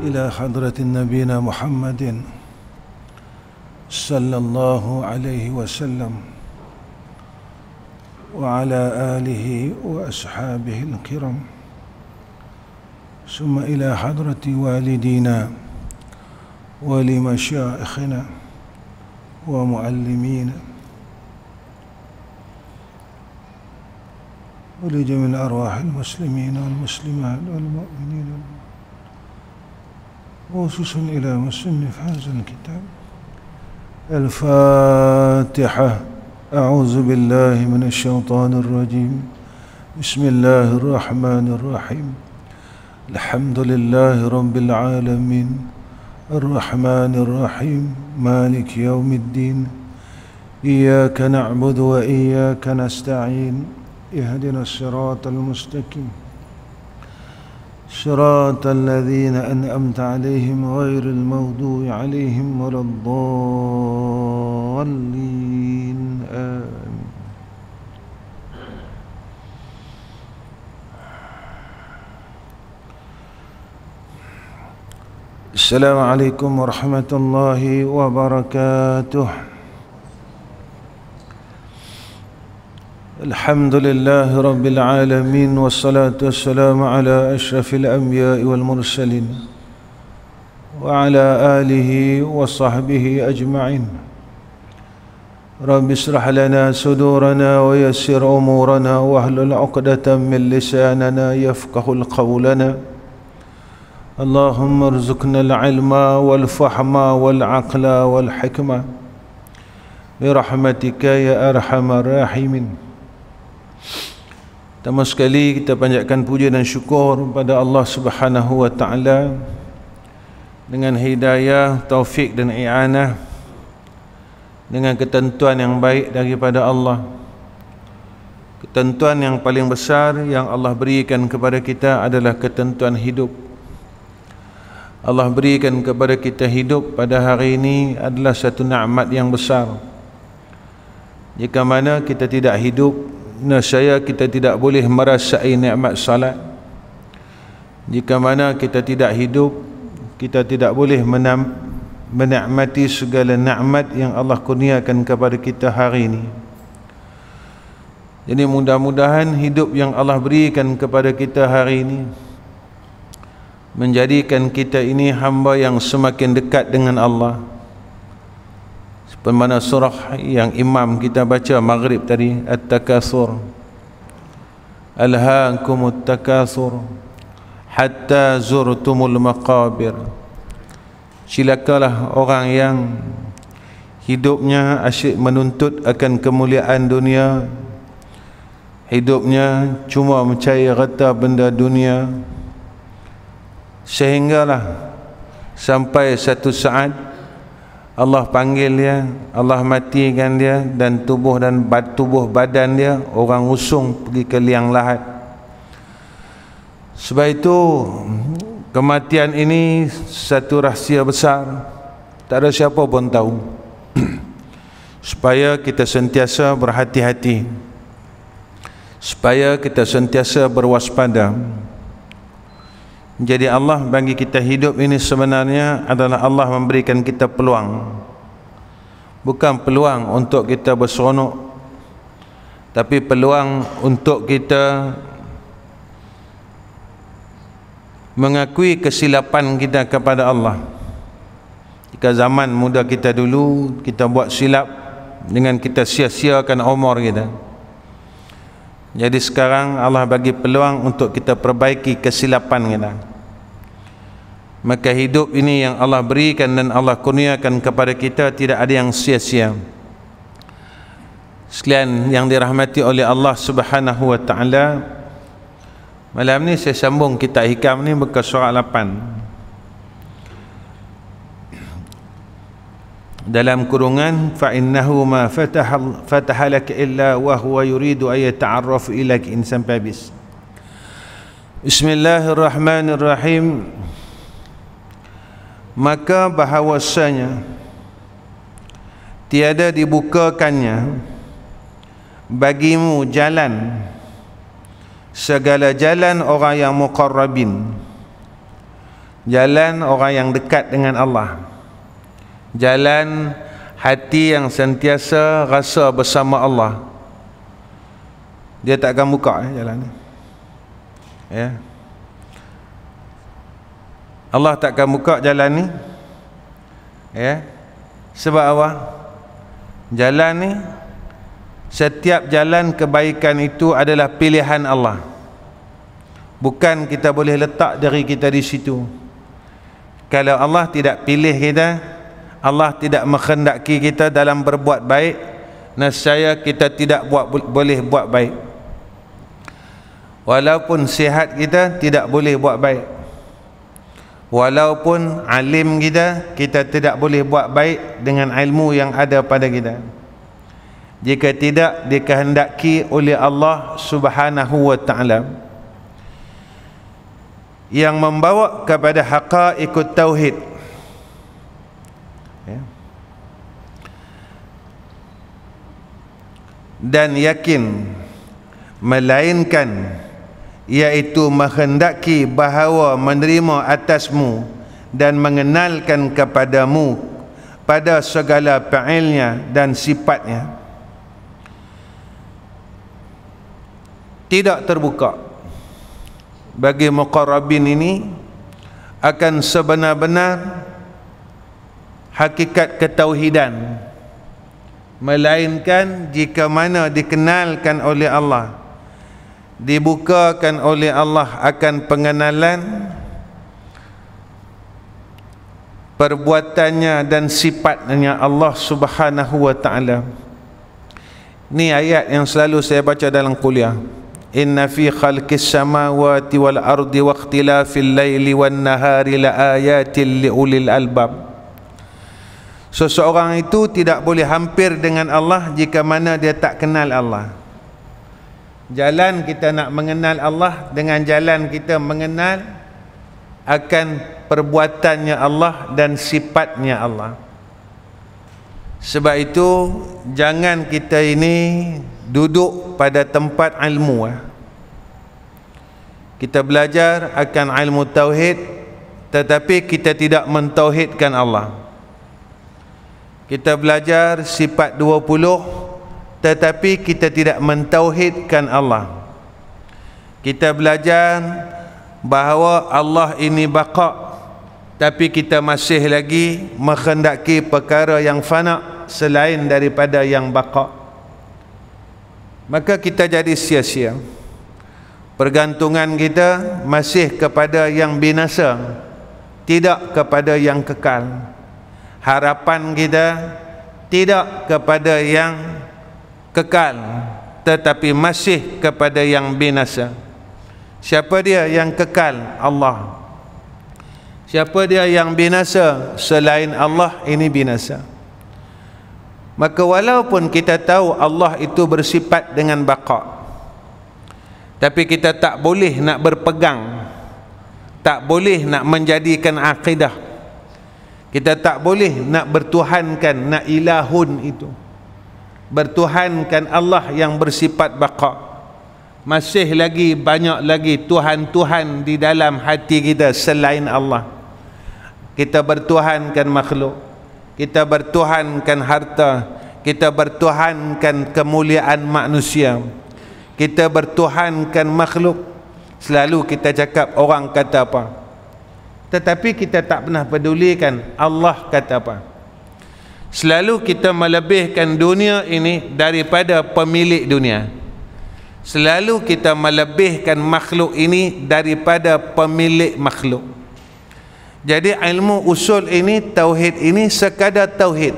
إلى حضرة نبينا محمد صلى الله عليه وسلم وعلى آله وأصحابه الكرام، ثم إلى حضرة والدينا ولمشايخنا ومعلمينا ولجميع أرواح المسلمين والمسلمات والمؤمنين، وخصوصا إلى مصنف هذا الكتاب. الفاتحة. أعوذ بالله من الشيطان الرجيم. بسم الله الرحمن الرحيم. الحمد لله رب العالمين الرحمن الرحيم مالك يوم الدين، إياك نعبد وإياك نستعين، اهدنا الصراط المستقيم صراط الذين أنعمت عليهم غير المغضوب عليهم ولا الضالين، آمين. السلام عليكم ورحمة الله وبركاته. الحمد لله رب العالمين، والصلاة والسلام على أشرف الأنبياء والمرسلين وعلى آله وصحبه أجمعين. رب اشرح لنا صدورنا ويسر أمورنا واحلل عقدة من لساننا يفقه قولنا. اللهم ارزقنا العلم والفهم والعقل والحكمة برحمتك يا أرحم الراحمين. Pertama sekali kita panjatkan puja dan syukur pada Allah Subhanahu wa taala dengan hidayah, taufik dan i'anah, dengan ketentuan yang baik daripada Allah. Ketentuan yang paling besar yang Allah berikan kepada kita adalah ketentuan hidup. Allah berikan kepada kita hidup pada hari ini adalah satu nikmat yang besar. Jika mana kita tidak hidup, nescaya kita tidak boleh merasai nikmat salat. Jika mana kita tidak hidup, kita tidak boleh menikmati segala nikmat yang Allah kurniakan kepada kita hari ini. Jadi mudah-mudahan hidup yang Allah berikan kepada kita hari ini menjadikan kita ini hamba yang semakin dekat dengan Allah. Seperti mana surah yang imam kita baca maghrib tadi, At-Takatsur. Alhaakumut takatsur hatta zurtumul maqabir. Cilakalah orang yang hidupnya asyik menuntut akan kemuliaan dunia, hidupnya cuma mencari harta benda dunia, sehinggalah sampai satu saat Allah panggil dia, Allah matikan dia, dan tubuh badan dia orang usung pergi ke liang lahat. Sebab itu kematian ini satu rahsia besar, tak ada siapa pun tahu. Supaya kita sentiasa berhati-hati, supaya kita sentiasa berwaspada. Jadi Allah bagi kita hidup ini sebenarnya adalah Allah memberikan kita peluang. Bukan peluang untuk kita berseronok, tapi peluang untuk kita mengakui kesilapan kita kepada Allah. Jika zaman muda kita dulu kita buat silap dengan kita sia-siakan umur kita, jadi sekarang Allah bagi peluang untuk kita perbaiki kesilapan kita. Maka hidup ini yang Allah berikan dan Allah kurniakan kepada kita tidak ada yang sia-sia. Sekalian yang dirahmati oleh Allah Subhanahu wa taala, malam ni saya sambung kitab hikam ni muka surah 8. Dalam kurungan fa innahu ma fataha lak illa wa huwa yuridu ay yata'arraf ilaik insan habis. Bismillahirrahmanirrahim. Maka bahawasanya tiada dibukakannya bagimu jalan segala jalan orang yang muqarrabin jalan orang yang dekat dengan Allah, jalan hati yang sentiasa rasa bersama Allah. Dia tak akan buka jalan ni, ya. Allah tak akan buka jalan ni, ya. Sebab apa? Jalan ni, setiap jalan kebaikan itu adalah pilihan Allah. Bukan kita boleh letak diri kita di situ. Kalau Allah tidak pilih kita, Allah tidak menghendaki kita dalam berbuat baik, nescaya kita tidak boleh buat baik. Walaupun sihat kita tidak boleh buat baik, walaupun alim kita tidak boleh buat baik dengan ilmu yang ada pada kita, jika tidak dikehendaki oleh Allah Subhanahu wa ta'ala, yang membawa kepada haqaiqut tauhid, ya. Dan yakin, melainkan iaitu menghendaki bahawa menerima atasmu dan mengenalkan kepadamu pada segala fi'ilnya dan sifatnya, tidak terbuka bagi muqarrabin ini akan sebenar-benar hakikat ketauhidan, melainkan jika mana dikenalkan oleh Allah, dibukakan oleh Allah akan pengenalan perbuatannya dan sifatnya Allah Subhanahu wa ta'ala. Ini ayat yang selalu saya baca dalam kuliah. Inna fi khalqis samawati wal ardi wa ikhtilafil laili wan nahari la ayatin li ulil albab. Seseorang itu tidak boleh hampir dengan Allah jika mana dia tak kenal Allah. Jalan kita nak mengenal Allah dengan jalan kita mengenal akan perbuatannya Allah dan sifatnya Allah. Sebab itu jangan kita ini duduk pada tempat ilmu. Kita belajar akan ilmu tauhid tetapi kita tidak mentauhidkan Allah. Kita belajar sifat 20 tetapi kita tidak mentauhidkan Allah. Kita belajar bahawa Allah ini baqa, tapi kita masih lagi menghendaki perkara yang fana selain daripada yang baqa. Maka kita jadi sia-sia. Pergantungan kita masih kepada yang binasa, tidak kepada yang kekal. Harapan kita tidak kepada yang kekal, tetapi masih kepada yang binasa. Siapa dia yang kekal? Allah. Siapa dia yang binasa? Selain Allah ini binasa. Maka walaupun kita tahu Allah itu bersifat dengan baqa, tapi kita tak boleh nak berpegang, tak boleh nak menjadikan akidah, kita tak boleh nak bertuhankan, nak ilahun itu, bertuhankan Allah yang bersifat baqa. Masih lagi banyak lagi Tuhan-Tuhan di dalam hati kita selain Allah. Kita bertuhankan makhluk, kita bertuhankan harta, kita bertuhankan kemuliaan manusia, kita bertuhankan makhluk. Selalu kita cakap orang kata apa, tetapi kita tak pernah pedulikan Allah kata apa. Selalu kita melebihkan dunia ini daripada pemilik dunia. Selalu kita melebihkan makhluk ini daripada pemilik makhluk. Jadi ilmu usul ini, tauhid ini sekadar tauhid.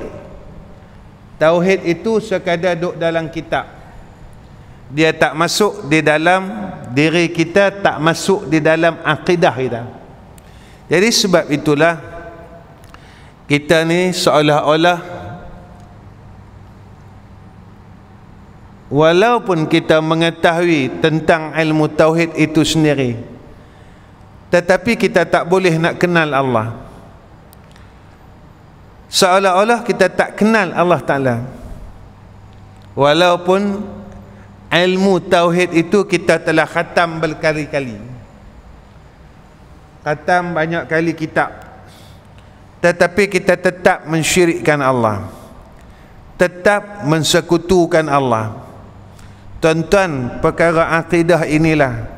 Tauhid itu sekadar duduk dalam kitab. Dia tak masuk di dalam diri kita, tak masuk di dalam akidah kita. Jadi sebab itulah kita ni seolah-olah walaupun kita mengetahui tentang ilmu tauhid itu sendiri, tetapi kita tak boleh nak kenal Allah. Seolah-olah kita tak kenal Allah Ta'ala, walaupun ilmu tauhid itu kita telah khatam berkali-kali. khatam banyak kali kitab, tetapi kita tetap mensyirikkan Allah, tetap mensekutukan Allah. Tuan-tuan, perkara akidah inilah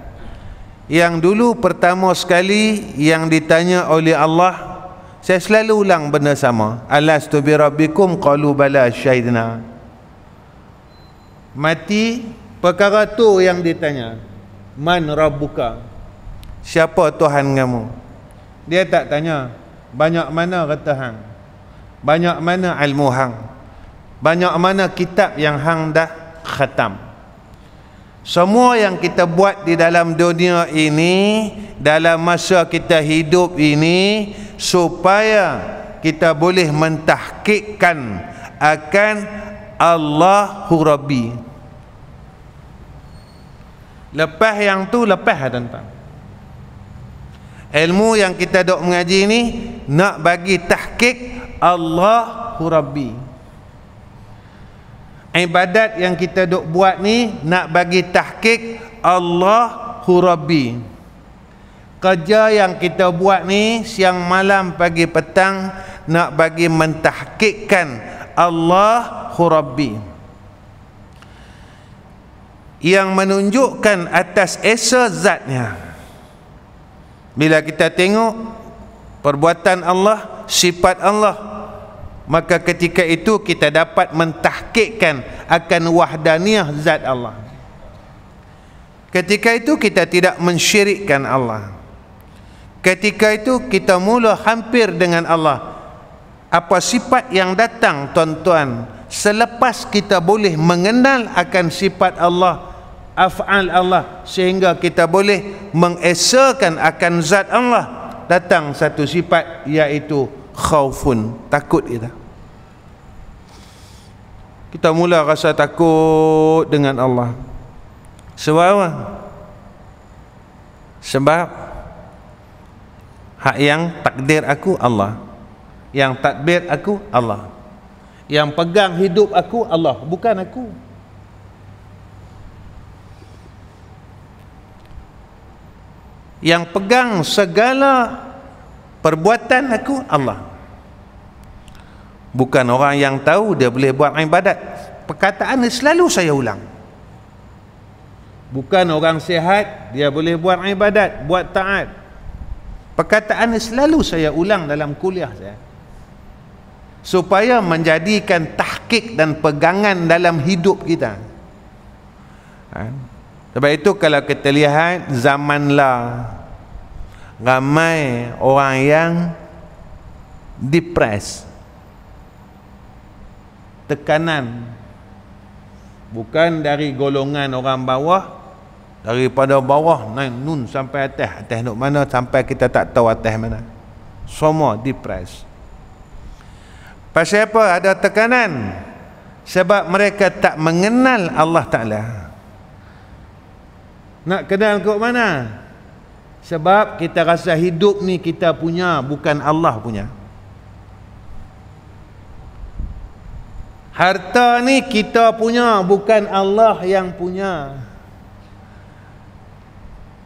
yang dulu pertama sekali yang ditanya oleh Allah. Saya selalu ulang benda sama. Alastu bi rabbikum qalu bala syahidna. Mati, perkara tu yang ditanya. Man rabbuka? Siapa Tuhan kamu? Dia tak tanya banyak mana kata hang, banyak mana ilmu hang, banyak mana kitab yang hang dah khatam. Semua yang kita buat di dalam dunia ini, dalam masa kita hidup ini, supaya kita boleh mentahqiqkan akan Allahu Rabbi. Lepas yang tu, lepas tuan-tuan, ilmu yang kita dok mengaji ni nak bagi tahqiq Allahu Rabbi. Ibadat yang kita dok buat ni nak bagi tahqiq Allahu Rabbi. Kerja yang kita buat ni siang malam pagi petang nak bagi mentahqiqkan Allahu Rabbi, yang menunjukkan atas esa zatnya. Bila kita tengok perbuatan Allah, sifat Allah, maka ketika itu kita dapat mentahqiqkan akan wahdaniyah zat Allah. Ketika itu kita tidak mensyirikkan Allah. Ketika itu kita mula hampir dengan Allah. Apa sifat yang datang tuan-tuan selepas kita boleh mengenal akan sifat Allah, af'al Allah, sehingga kita boleh mengesakan akan zat Allah, datang satu sifat iaitu khaufun, takut kita. Kita mula rasa takut dengan Allah. Sebab apa? Sebab hak yang takdir aku Allah, yang tadbir aku Allah, yang pegang hidup aku Allah, bukan aku. Yang pegang segala perbuatan aku Allah, bukan orang yang tahu dia boleh buat ibadat. Perkataan ini selalu saya ulang. Bukan orang sihat dia boleh buat ibadat, buat taat. Perkataan ini selalu saya ulang dalam kuliah saya, supaya menjadikan tahqiq dan pegangan dalam hidup kita. Sebab itu kalau kita lihat zamanlah, ramai orang yang depres, tekanan, bukan dari golongan orang bawah, daripada bawah naik nun sampai atas, atas nak mana sampai kita tak tahu atas mana, semua depres. Pasal apa ada tekanan? Sebab mereka tak mengenal Allah Ta'ala. Nak kenal ke mana? Sebab kita rasa hidup ni kita punya, bukan Allah punya. Harta ni kita punya, bukan Allah yang punya.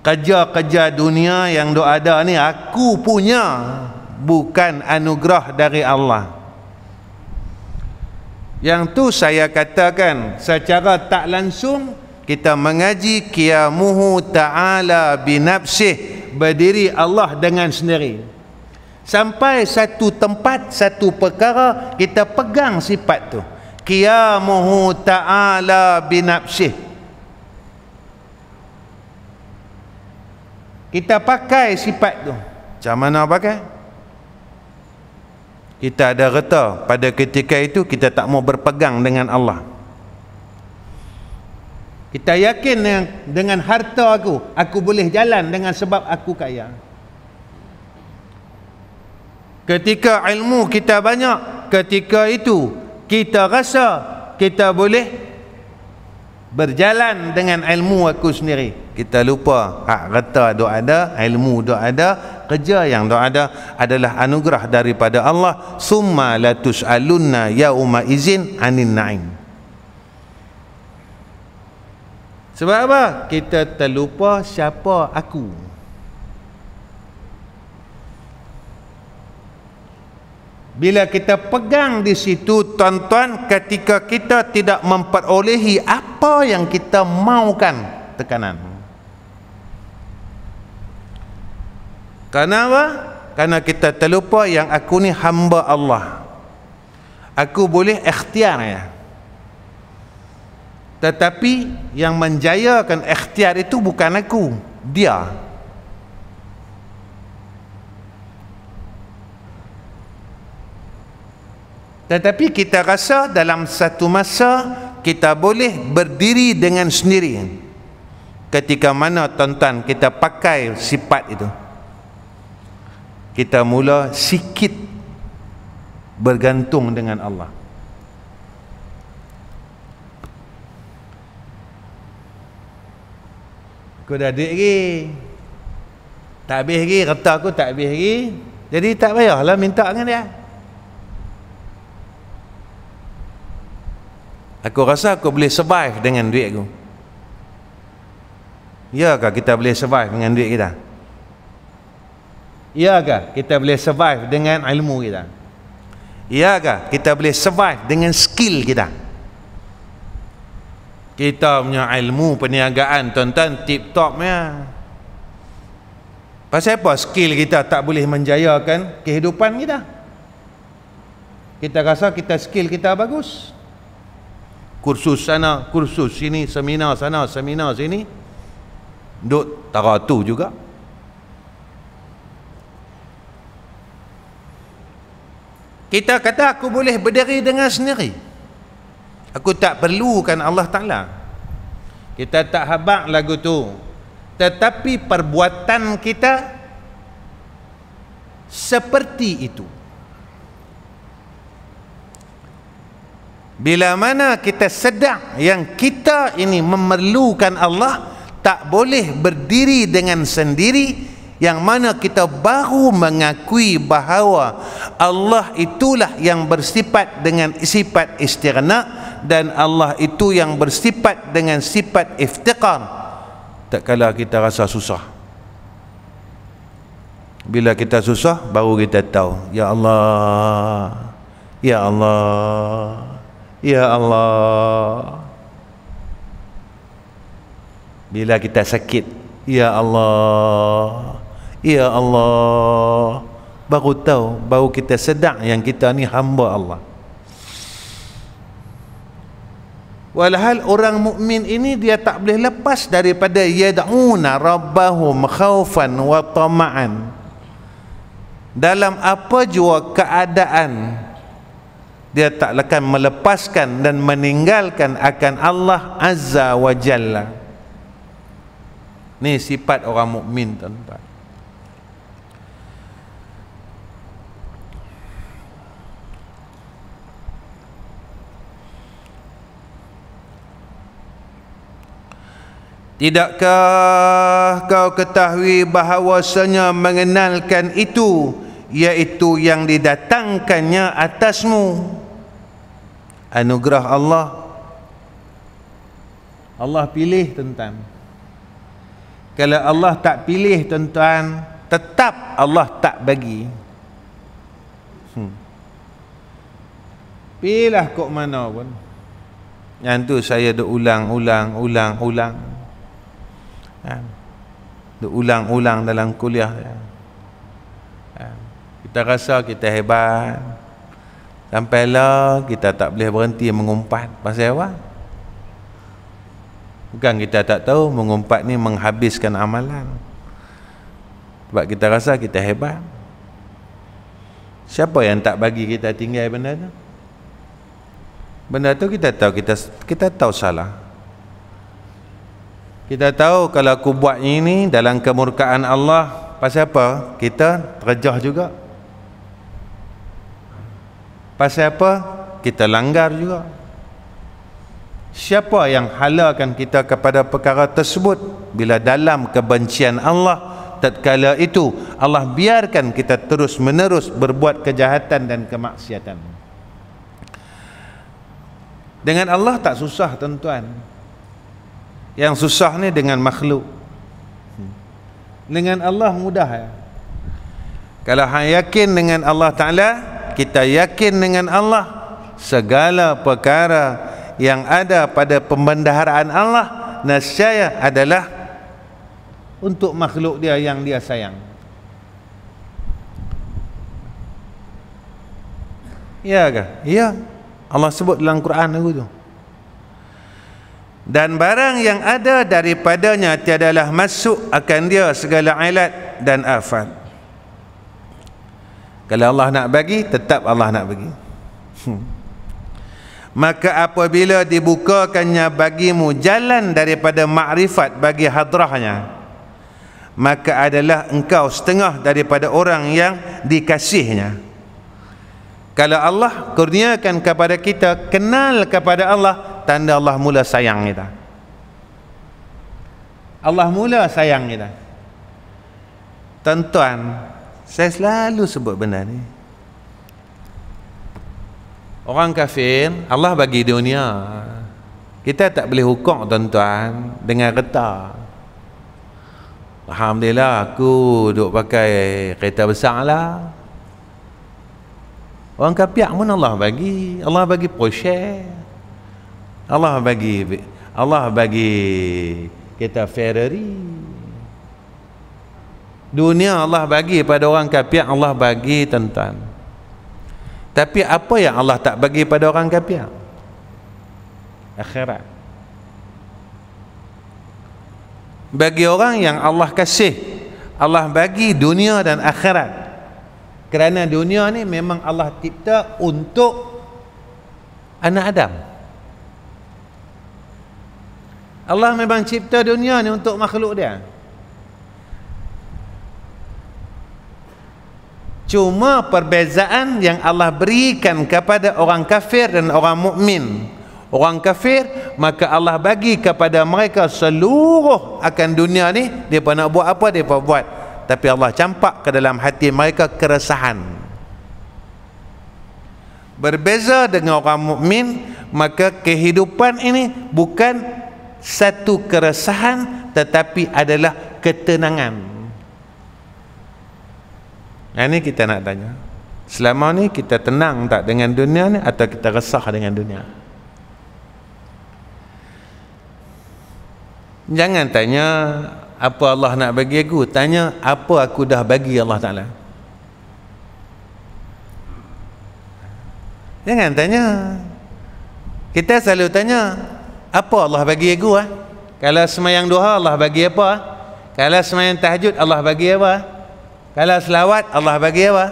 Kerja-kerja dunia yang dok ada ni aku punya, bukan anugerah dari Allah. Yang tu saya katakan secara tak langsung kita mengaji qiyamuhu ta'ala binafsih, berdiri Allah dengan sendiri. Sampai satu tempat, satu perkara kita pegang sifat tu, qiyamuhu ta'ala binafsih. Kita pakai sifat tu. Macam mana pakai? Kita ada reta pada ketika itu kita tak mau berpegang dengan Allah. Kita yakin dengan harta aku boleh jalan dengan sebab aku kaya. Ketika ilmu kita banyak, ketika itu kita rasa kita boleh berjalan dengan ilmu aku sendiri. Kita lupa hak reta dok ada, ilmu dok ada, kerja yang dok ada adalah anugerah daripada Allah. Summa latus'alunna yauma izin anin na'im. Sebab apa? Kita terlupa siapa aku. Bila kita pegang di situ, tuan-tuan, ketika kita tidak memperolehi apa yang kita maukan, tekanan. Kenapa? Karena kita terlupa yang aku ni hamba Allah. Aku boleh ikhtiar ya. Tetapi yang menjayakan ikhtiar itu bukan aku, dia. Tetapi kita rasa dalam satu masa kita boleh berdiri dengan sendiri. Ketika mana tuan-tuan kita pakai sifat itu, kita mula sikit bergantung dengan Allah. Aku dah adik lagi, tak habis lagi, kata aku tak habis lagi, jadi tak payahlah minta dengan dia. Aku rasa aku boleh survive dengan duit aku. Iyakah kita boleh survive dengan duit kita? Iyakah kita boleh survive dengan ilmu kita? Iyakah kita boleh survive dengan skill kita? Kita punya ilmu perniagaan, tuan-tuan, tip-topnya. Pasal apa skill kita tak boleh menjayakan kehidupan kita? Kita rasa kita skill kita bagus. Kursus sana, kursus sini, seminar sana, seminar sini, duk taratu juga. Kita kata aku boleh berdiri dengan sendiri, aku tak perlukan Allah Ta'ala. Kita tak habaq lagu tu, tetapi perbuatan kita seperti itu. Bila mana kita sedar yang kita ini memerlukan Allah, tak boleh berdiri dengan sendiri, yang mana kita baru mengakui bahawa Allah itulah yang bersifat dengan sifat istighna dan Allah itu yang bersifat dengan sifat iftiqar. Tak kala kita rasa susah. Bila kita susah baru kita tahu, ya Allah, ya Allah, ya Allah. Bila kita sakit, ya Allah, ya Allah, baru tahu, baru kita sedar yang kita ni hamba Allah. Walhal orang mukmin ini dia tak boleh lepas daripada yad'una rabbahum khaufan wa tama'an. Dalam apa jua keadaan, dia tak akan melepaskan dan meninggalkan akan Allah Azza wa Jalla. Ni sifat orang mukmin, tuan-tuan. Tidakkah kau ketahui bahawasanya mengenalkan itu, iaitu yang didatangkannya atasmu, anugerah Allah. Allah pilih, tuan-tuan. Kalau Allah tak pilih, tuan-tuan, tetap Allah tak bagi. Pilih kok mana pun. Yang tu saya duk ulang. Duk ulang dalam kuliah. Kita rasa kita hebat, sampailah kita tak boleh berhenti mengumpat. Pasal apa? Bukan kita tak tahu mengumpat ni menghabiskan amalan. Sebab kita rasa kita hebat. Siapa yang tak bagi kita tinggal benda tu? Benda tu kita tahu, kita tahu salah. Kita tahu kalau aku buat ini dalam kemurkaan Allah, pasal apa? Kita terjah juga. Pasal apa? Kita langgar juga. Siapa yang halalkan kita kepada perkara tersebut? Bila dalam kebencian Allah, tatkala itu Allah biarkan kita terus menerus berbuat kejahatan dan kemaksiatan. Dengan Allah tak susah, tuan-tuan. Yang susah ni dengan makhluk. Dengan Allah mudah ya. Kalau hang yakin dengan Allah Ta'ala, kita yakin dengan Allah, segala perkara yang ada pada pembendaharaan Allah nescaya adalah untuk makhluk dia yang dia sayang. Ya ke? Ya. Allah sebut dalam Quran itu. Dan barang yang ada daripadanya tiadalah masuk akan dia segala alat dan afat. Kalau Allah nak bagi, tetap Allah nak bagi. Maka apabila dibukakannya bagimu jalan daripada makrifat bagi hadrahnya, maka adalah engkau setengah daripada orang yang dikasihnya. Kalau Allah kurniakan kepada kita kenal kepada Allah, tanda Allah mula sayang kita. Allah mula sayang kita. Tuan-tuan, saya selalu sebut benda ni. Orang kafir, Allah bagi dunia. Kita tak boleh hukum tuan-tuan dengan reta. Alhamdulillah aku duk pakai kereta besar lah. Orang kafir pun Allah bagi Porsche. Allah bagi kereta Ferrari. Dunia Allah bagi pada orang kafir, Allah bagi tuan-tuan. Tapi apa yang Allah tak bagi pada orang kafir? Akhirat. Bagi orang yang Allah kasih, Allah bagi dunia dan akhirat. Kerana dunia ni memang Allah cipta untuk anak Adam. Allah memang cipta dunia ni untuk makhluk dia. Cuma perbezaan yang Allah berikan kepada orang kafir dan orang mukmin. Orang kafir, maka Allah bagi kepada mereka seluruh akan dunia ni. Mereka nak buat apa, mereka buat. Tapi Allah campak ke dalam hati mereka keresahan. Berbeza dengan orang mukmin, maka kehidupan ini bukan satu keresahan, tetapi adalah ketenangan. Nah, ini kita nak tanya, selama ni kita tenang tak dengan dunia ni, atau kita resah dengan dunia? Jangan tanya apa Allah nak bagi aku, tanya apa aku dah bagi Allah Ta'ala. Jangan tanya. Kita selalu tanya apa Allah bagi aku. Kalau semayang duha Allah bagi apa? Kalau semayang tahajud Allah bagi apa? Kalau selawat Allah bagi apa?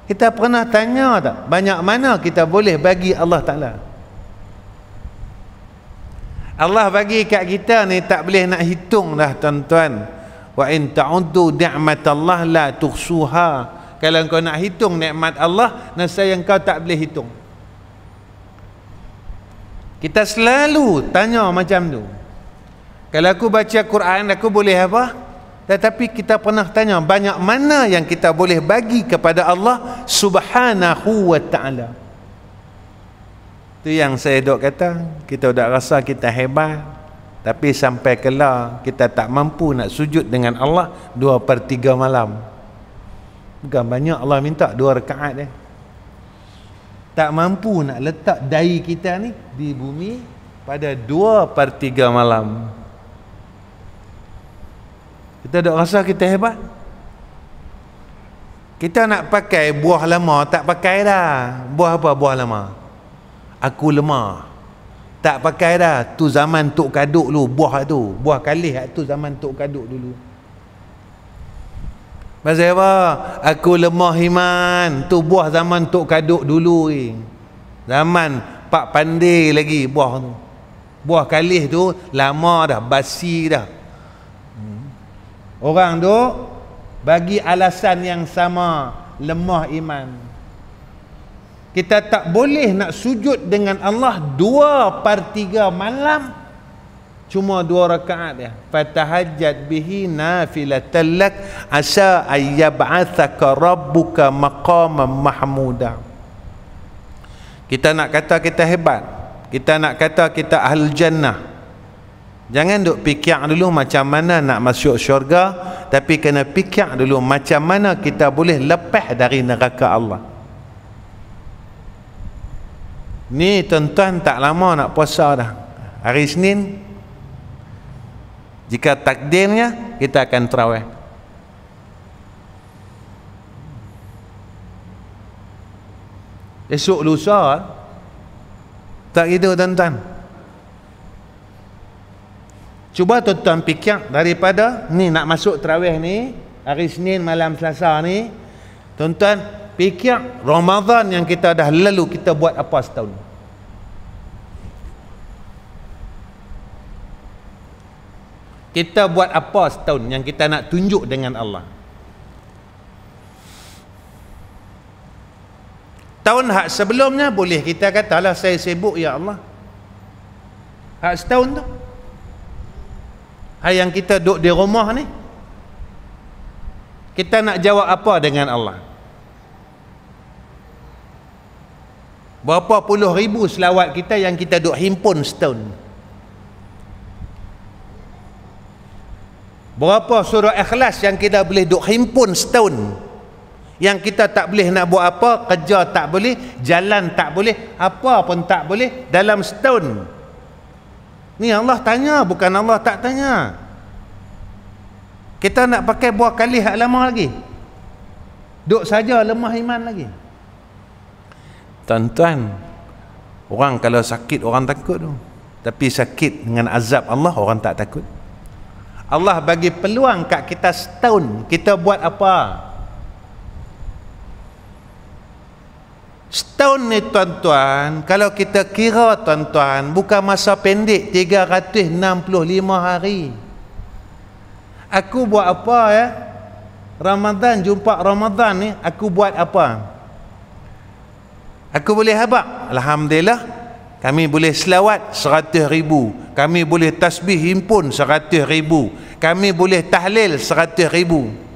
Kita pernah tanya tak banyak mana kita boleh bagi Allah Ta'ala? Allah bagi kat kita ni tak boleh nak hitung dah tuan-tuan. Wa in ta'uddu ni'matallah la tuhsuha. Kalau kau nak hitung nikmat Allah, nescaya kau tak boleh hitung. Kita selalu tanya macam tu. Kalau aku baca Quran, aku boleh apa? Tetapi kita pernah tanya banyak mana yang kita boleh bagi kepada Allah Subhanahu wa ta'ala. Itu yang saya duk kata, kita dah rasa kita hebat, tapi sampai kelak kita tak mampu nak sujud dengan Allah 2/3 malam. Bukan banyak Allah minta 2 rakaat dia. Tak mampu nak letak dahi kita ni di bumi pada 2/3 malam. Kita duk rasa kita hebat. Kita nak pakai buah lama, tak pakai dah. Buah apa buah lama? Aku lemah, tak pakai dah. Tu zaman Tok Kaduk dulu, buah tu, buah kalih tu zaman Tok Kaduk dulu. Pasal apa? Aku lemah iman, tu buah zaman Tok Kaduk dulu ni. Zaman Pak Pandai lagi buah tu. Buah kalih tu lama dah, basi dah. Orang tu bagi alasan yang sama, lemah iman. Kita tak boleh nak sujud dengan Allah 2/3 malam, cuma 2 rakaat dia. Fatahajjat bihi nafilatan lak asa ayyab'atsaka rabbuka maqaman mahmuda. Kita nak kata kita hebat, kita nak kata kita ahlul jannah. Jangan duk fikir dulu macam mana nak masuk syurga, tapi kena fikir dulu macam mana kita boleh lepas dari neraka Allah. Ni tuan-tuan tak lama nak puasa dah. Hari Isnin, jika takdirnya, kita akan tarawih. Esok lusa tak gitu tuan-tuan. Cuba tuan-tuan fikir, daripada ni nak masuk tarawih ni, hari Isnin malam Selasa ni, tuan-tuan fikir Ramadan yang kita dah lalu kita buat apa setahun. Kita buat apa setahun yang kita nak tunjuk dengan Allah. Tahun hak sebelumnya boleh kita kata lah saya sibuk ya Allah. Hak setahun tu, hak yang kita duduk di rumah ni, kita nak jawab apa dengan Allah? Berapa puluh ribu selawat kita yang kita duk himpun setahun? Berapa surah Ikhlas yang kita boleh duk himpun setahun? Yang kita tak boleh nak buat apa, kerja tak boleh, jalan tak boleh, apa pun tak boleh dalam setahun. Ni Allah tanya, bukan Allah tak tanya. Kita nak pakai buah kali hak lama lagi? Duk saja lemah iman lagi. Tuan-tuan, orang kalau sakit orang takut tu. Tapi sakit dengan azab Allah orang tak takut. Allah bagi peluang kat kita setahun, kita buat apa? Setahun ni tuan-tuan, kalau kita kira tuan-tuan, bukan masa pendek, 365 hari. Aku buat apa ya? Ramadan, jumpa Ramadan ni, aku buat apa? Aku boleh habaq, alhamdulillah, kami boleh selawat 100,000, kami boleh tasbih himpun 100,000, kami boleh tahlil 100,000.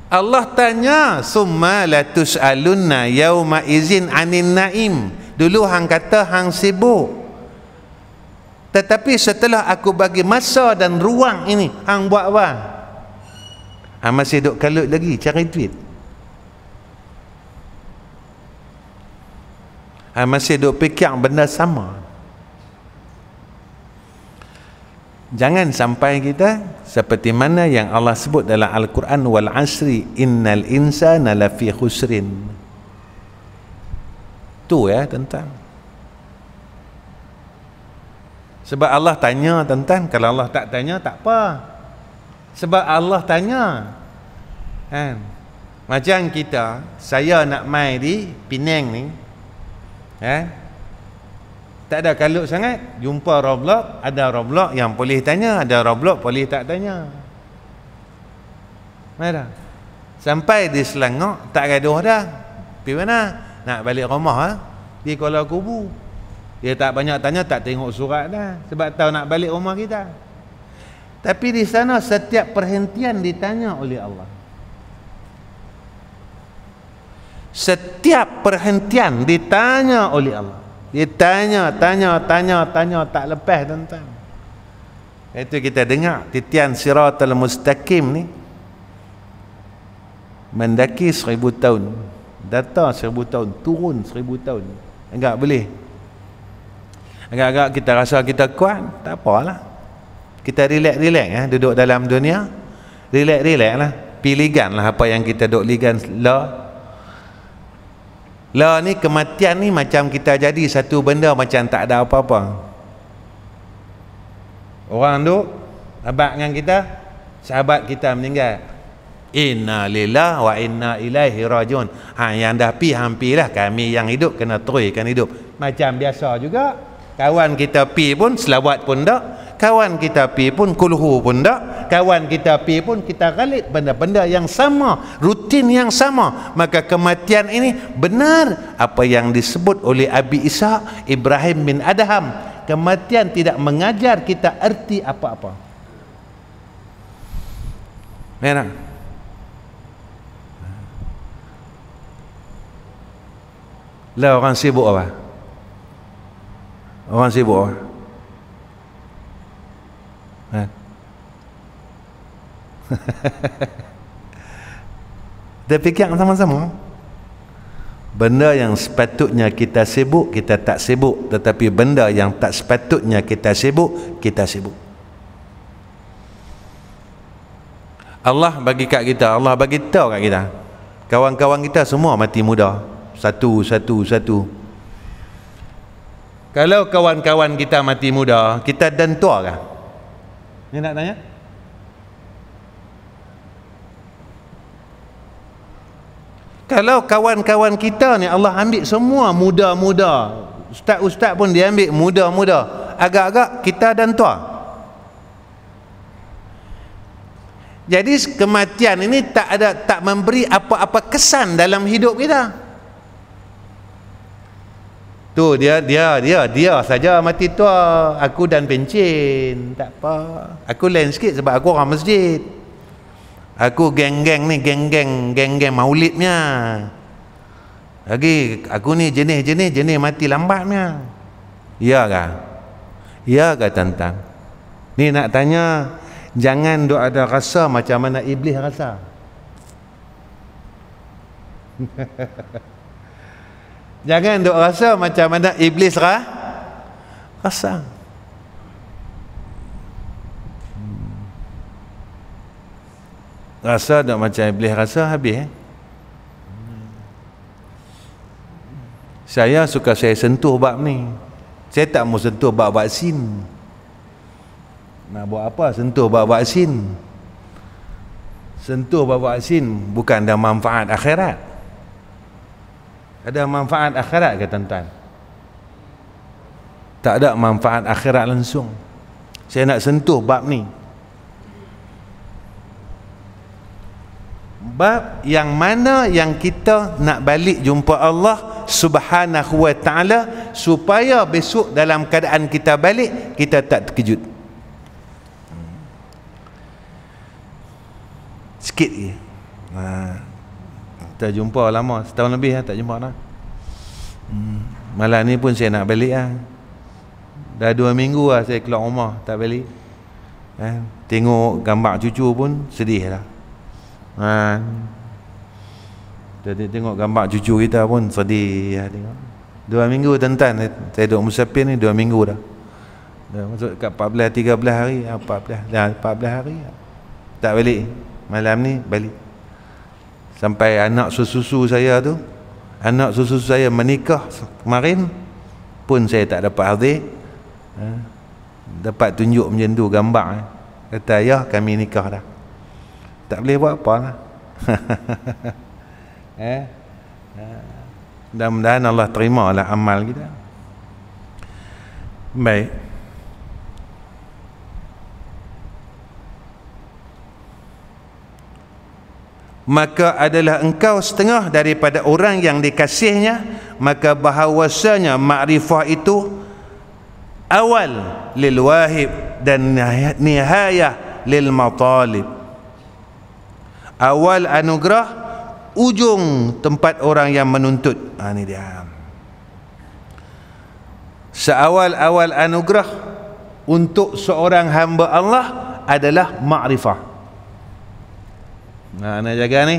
Allah tanya, summa latus'alunna yauma izin anin naim. Dulu hang kata hang sibuk, tetapi setelah aku bagi masa dan ruang ini, hang buat apa? Hang masih duk kalut lagi cari duit. Hang masih duk fikir benda sama. Jangan sampai kita seperti mana yang Allah sebut dalam Al-Quran, wal asri innal insana lafi khusrin. Tu ya tuan-tuan. Sebab Allah tanya tuan-tuan, kalau Allah tak tanya tak apa. Sebab Allah tanya. Kan? Macam kita, saya nak mai di Penang ni. Tak ada kalut sangat, jumpa Roblox, ada Roblox yang boleh tanya, ada Roblox boleh tak tanya. Mana? Sampai di Selangor tak gaduh dah. Pergi mana? Nak balik rumah di Kuala Kubu. Dia tak banyak tanya, tak tengok surat dah, sebab tahu nak balik rumah kita. Tapi di sana setiap perhentian ditanya oleh Allah. Setiap perhentian ditanya oleh Allah. Dia tanya tak lepas tuan-tuan. Itu kita dengar titian Siratal Mustaqim ni, mendaki 1000 tahun, data 1000 tahun, turun 1000 tahun. Enggak boleh. Agak-agak kita rasa kita kuat, tak apalah. Kita relax duduk dalam dunia. Relax lah. Piligan lah apa yang kita duk ligan lah ni, kematian ni macam kita jadi satu benda macam tak ada apa-apa. Orang duk abad dengan kita, sahabat kita meninggal, inna lillahi wa inna ilaihi rajiun. Yang dah pi hampirlah, kami yang hidup kena teruskan hidup. Macam biasa juga, kawan kita pi pun selawat pun tak, kawan kita pi pun kulhu pun tak, kawan kita pi pun kita khalid, benda-benda yang sama, rutin yang sama. Maka kematian ini benar apa yang disebut oleh Abi Isa Ibrahim bin Adham, kematian tidak mengajar kita erti apa-apa. Merah. Lah orang sibuk apa? Orang sibuk apa? Kita fikir sama-sama. Benda yang sepatutnya kita sibuk, kita tak sibuk. Tetapi benda yang tak sepatutnya kita sibuk, kita sibuk. Allah bagi kat kita, Allah bagi tahu kat kita, kawan-kawan kita semua mati muda. Satu. Kalau kawan-kawan kita mati muda, kita dan tua kah? Ni nak tanya? Kalau kawan-kawan kita ni Allah ambil semua muda-muda, ustaz-ustaz pun dia ambil muda-muda, agak-agak kita dan tua. Jadi kematian ini tak memberi apa-apa kesan dalam hidup kita. Tu dia saja mati tua, aku dan pencin, tak apa. Aku lain sikit sebab aku orang masjid. Aku geng-geng ni, geng-geng maulidnya. Lagi aku ni jenis mati lambatnya. Ya kah? Ya kah tuan-tuan? Ni nak tanya, jangan duk ada rasa macam mana iblis rasa. Jangan duk rasa macam mana iblis rasa. Rasa tak macam iblis rasa, habis Saya suka saya sentuh bab ni. Saya tak mau sentuh bab vaksin. Nak buat apa sentuh bab vaksin? Sentuh bab vaksin bukan ada manfaat akhirat. Ada manfaat akhirat ke tuan-tuan? Tak ada manfaat akhirat langsung. Saya nak sentuh bab ni. Bab yang mana yang kita nak balik jumpa Allah Subhanahu wa ta'ala, supaya besok dalam keadaan kita balik kita tak terkejut. Sikit je. Kita jumpa lama, setahun lebih tak jumpa dah. Malam ni pun saya nak balik Dah 2 minggu saya keluar rumah tak balik. Tengok gambar cucu pun sedih lah. Jadi tengok gambar cucu kita pun sedih tengok. 2 minggu tuan-tuan saya duduk musafir ni, 2 minggu dah masuk kat 14 hari 14 hari tak balik. Malam ni balik. Sampai anak susu saya menikah kemarin pun saya tak dapat hadir. Dapat tunjuk macam tu gambar. Kata ayah kami nikah dah. Tak boleh buat apa lah. Mudah-mudahan Allah terimalah amal kita. Baik. Maka adalah engkau setengah daripada orang yang dikasihnya, maka bahawasanya makrifah itu awal lil wahib dan nihayah lil matalib. Awal anugerah, ujung tempat orang yang menuntut. Ini dia. Seawal-awal anugerah untuk seorang hamba Allah adalah makrifah. Nak jaga ni.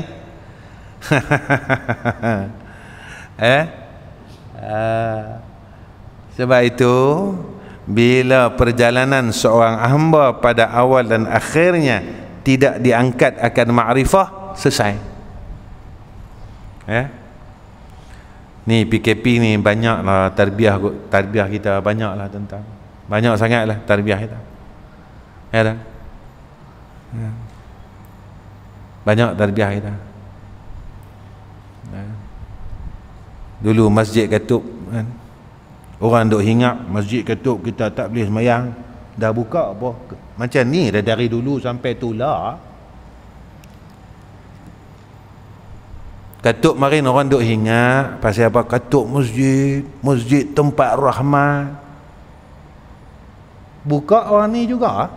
Sebab itu bila perjalanan seorang hamba pada awal dan akhirnya tidak diangkat akan makrifah, selesai. Ni PKP ni banyaklah tarbiyah kita, banyaklah tuan-tuan. Banyak sangatlah tarbiyah kita. Ya tak? Banyak tarbiyah kita. Dulu masjid Katup kan, orang duk hinggap masjid Katup kita tak boleh sembahyang. Dah buka apa macam ni dah dari dulu sampai tulah. Katup marin orang duk hinggap pasal apa? Katup masjid tempat rahmat. Buka orang ni juga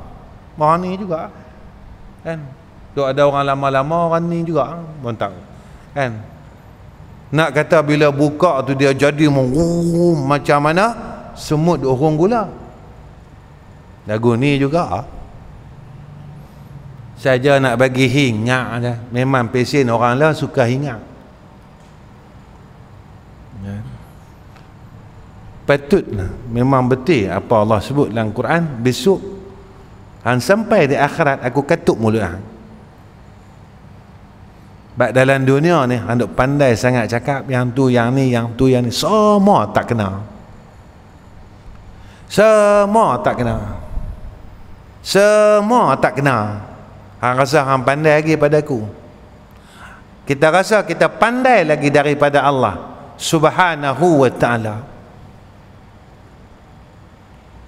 kan. Duk ada orang lama-lama orang ni juga montak kan. Nak kata bila buka tu dia jadi macam mana semut duk urung gula. Lagu ni juga saja nak bagi hingat dah. Memang pesen orang lah suka hingat. Ya. Patutlah memang betul apa Allah sebut dalam Quran, besok hang sampai di akhirat aku katuk mulut hang. Bak dalam dunia ni hang duk pandai sangat cakap yang tu yang ni semua tak kena. Semua tak kena. Semua tak kena. Hang rasa hang pandai lagi pada aku. Kita rasa kita pandai lagi daripada Allah Subhanahu wa ta'ala.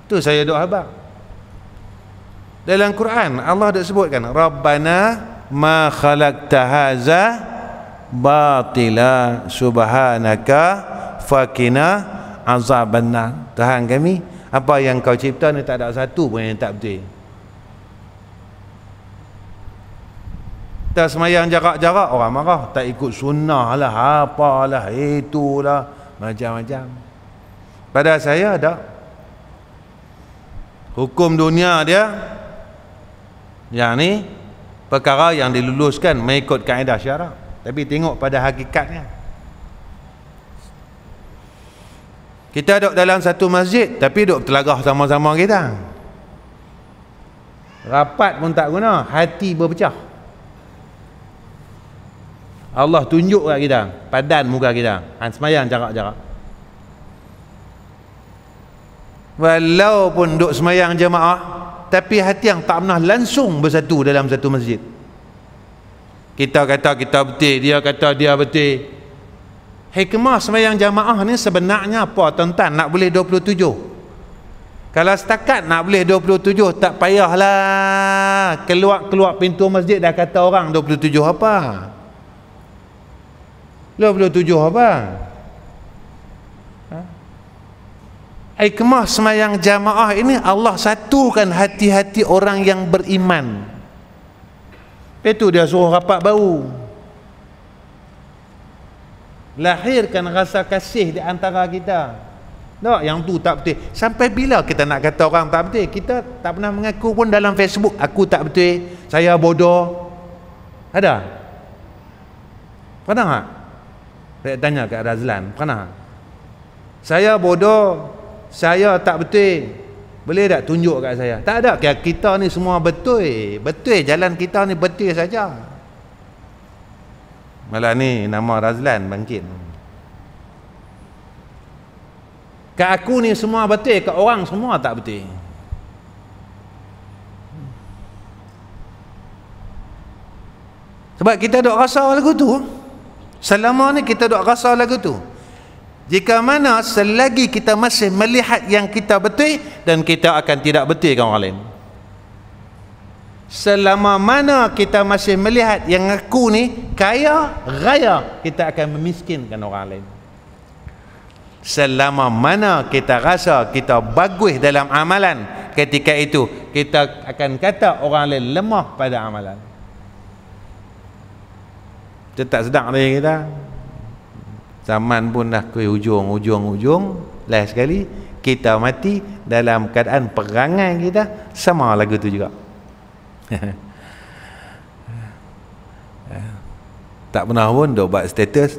Tu saya doa abang. Dalam Quran Allah dah sebutkan, Rabbana ma khalaqta haza batila subhanaka faqina azabannar. Tuhan kami, apa yang kau cipta ni tak ada satu pun yang tak betul. Kita semayang jarak-jarak orang marah, tak ikut sunnah lah, apalah, itulah, macam-macam. Pada saya ada hukum dunia dia yang ni perkara yang diluluskan mengikut kaedah syarak, tapi tengok pada hakikatnya. Kita duduk dalam satu masjid tapi duduk telagah sama-sama kita, rapat pun tak guna, hati berpecah. Allah tunjuk kat kita, padan muka kita, semayang jarak-jarak. Walaupun duk semayang jemaah, tapi hati yang tak pernah langsung bersatu dalam satu masjid. Kita kata kita betul, dia kata dia betul. Hikmah semayang jemaah ni sebenarnya apa tuan-tuan? Nak boleh 27. Kalau setakat nak boleh 27, tak payahlah keluar pintu masjid dah kata orang 27 apa. 27 apa? Hikmah semayang jamaah ini Allah satukan hati-hati orang yang beriman. Itu dia suruh rapat baru, lahirkan rasa kasih di antara kita. Tak, yang tu tak betul. Sampai bila kita nak kata orang tak betul? Kita tak pernah mengaku pun dalam Facebook, aku tak betul, saya bodoh. Ada? Pernah tak? Saya tanya kat Razlan, pernah? Saya bodoh, saya tak betul, boleh tak tunjuk kat saya? Tak ada. Kita ni semua betul. Betul, jalan kita ni betul saja. Malah ni nama Razlan bangkit. Kat aku ni semua betul, kat orang semua tak betul. Sebab kita duk rasa lagu tu. Selama ni kita duk rasa lagu tu. Jika mana selagi kita masih melihat yang kita betul, dan kita akan tidak betulkan orang lain. Selama mana kita masih melihat yang aku ni kaya raya, kita akan memiskinkan orang lain. Selama mana kita rasa kita bagus dalam amalan, ketika itu kita akan kata orang lain lemah pada amalan. Kita tak sedar lagi kita. Zaman pun dah ke ujung. Last sekali kita mati dalam keadaan perangai kita sama lagu tu juga. Tak pernah pun duk buat status,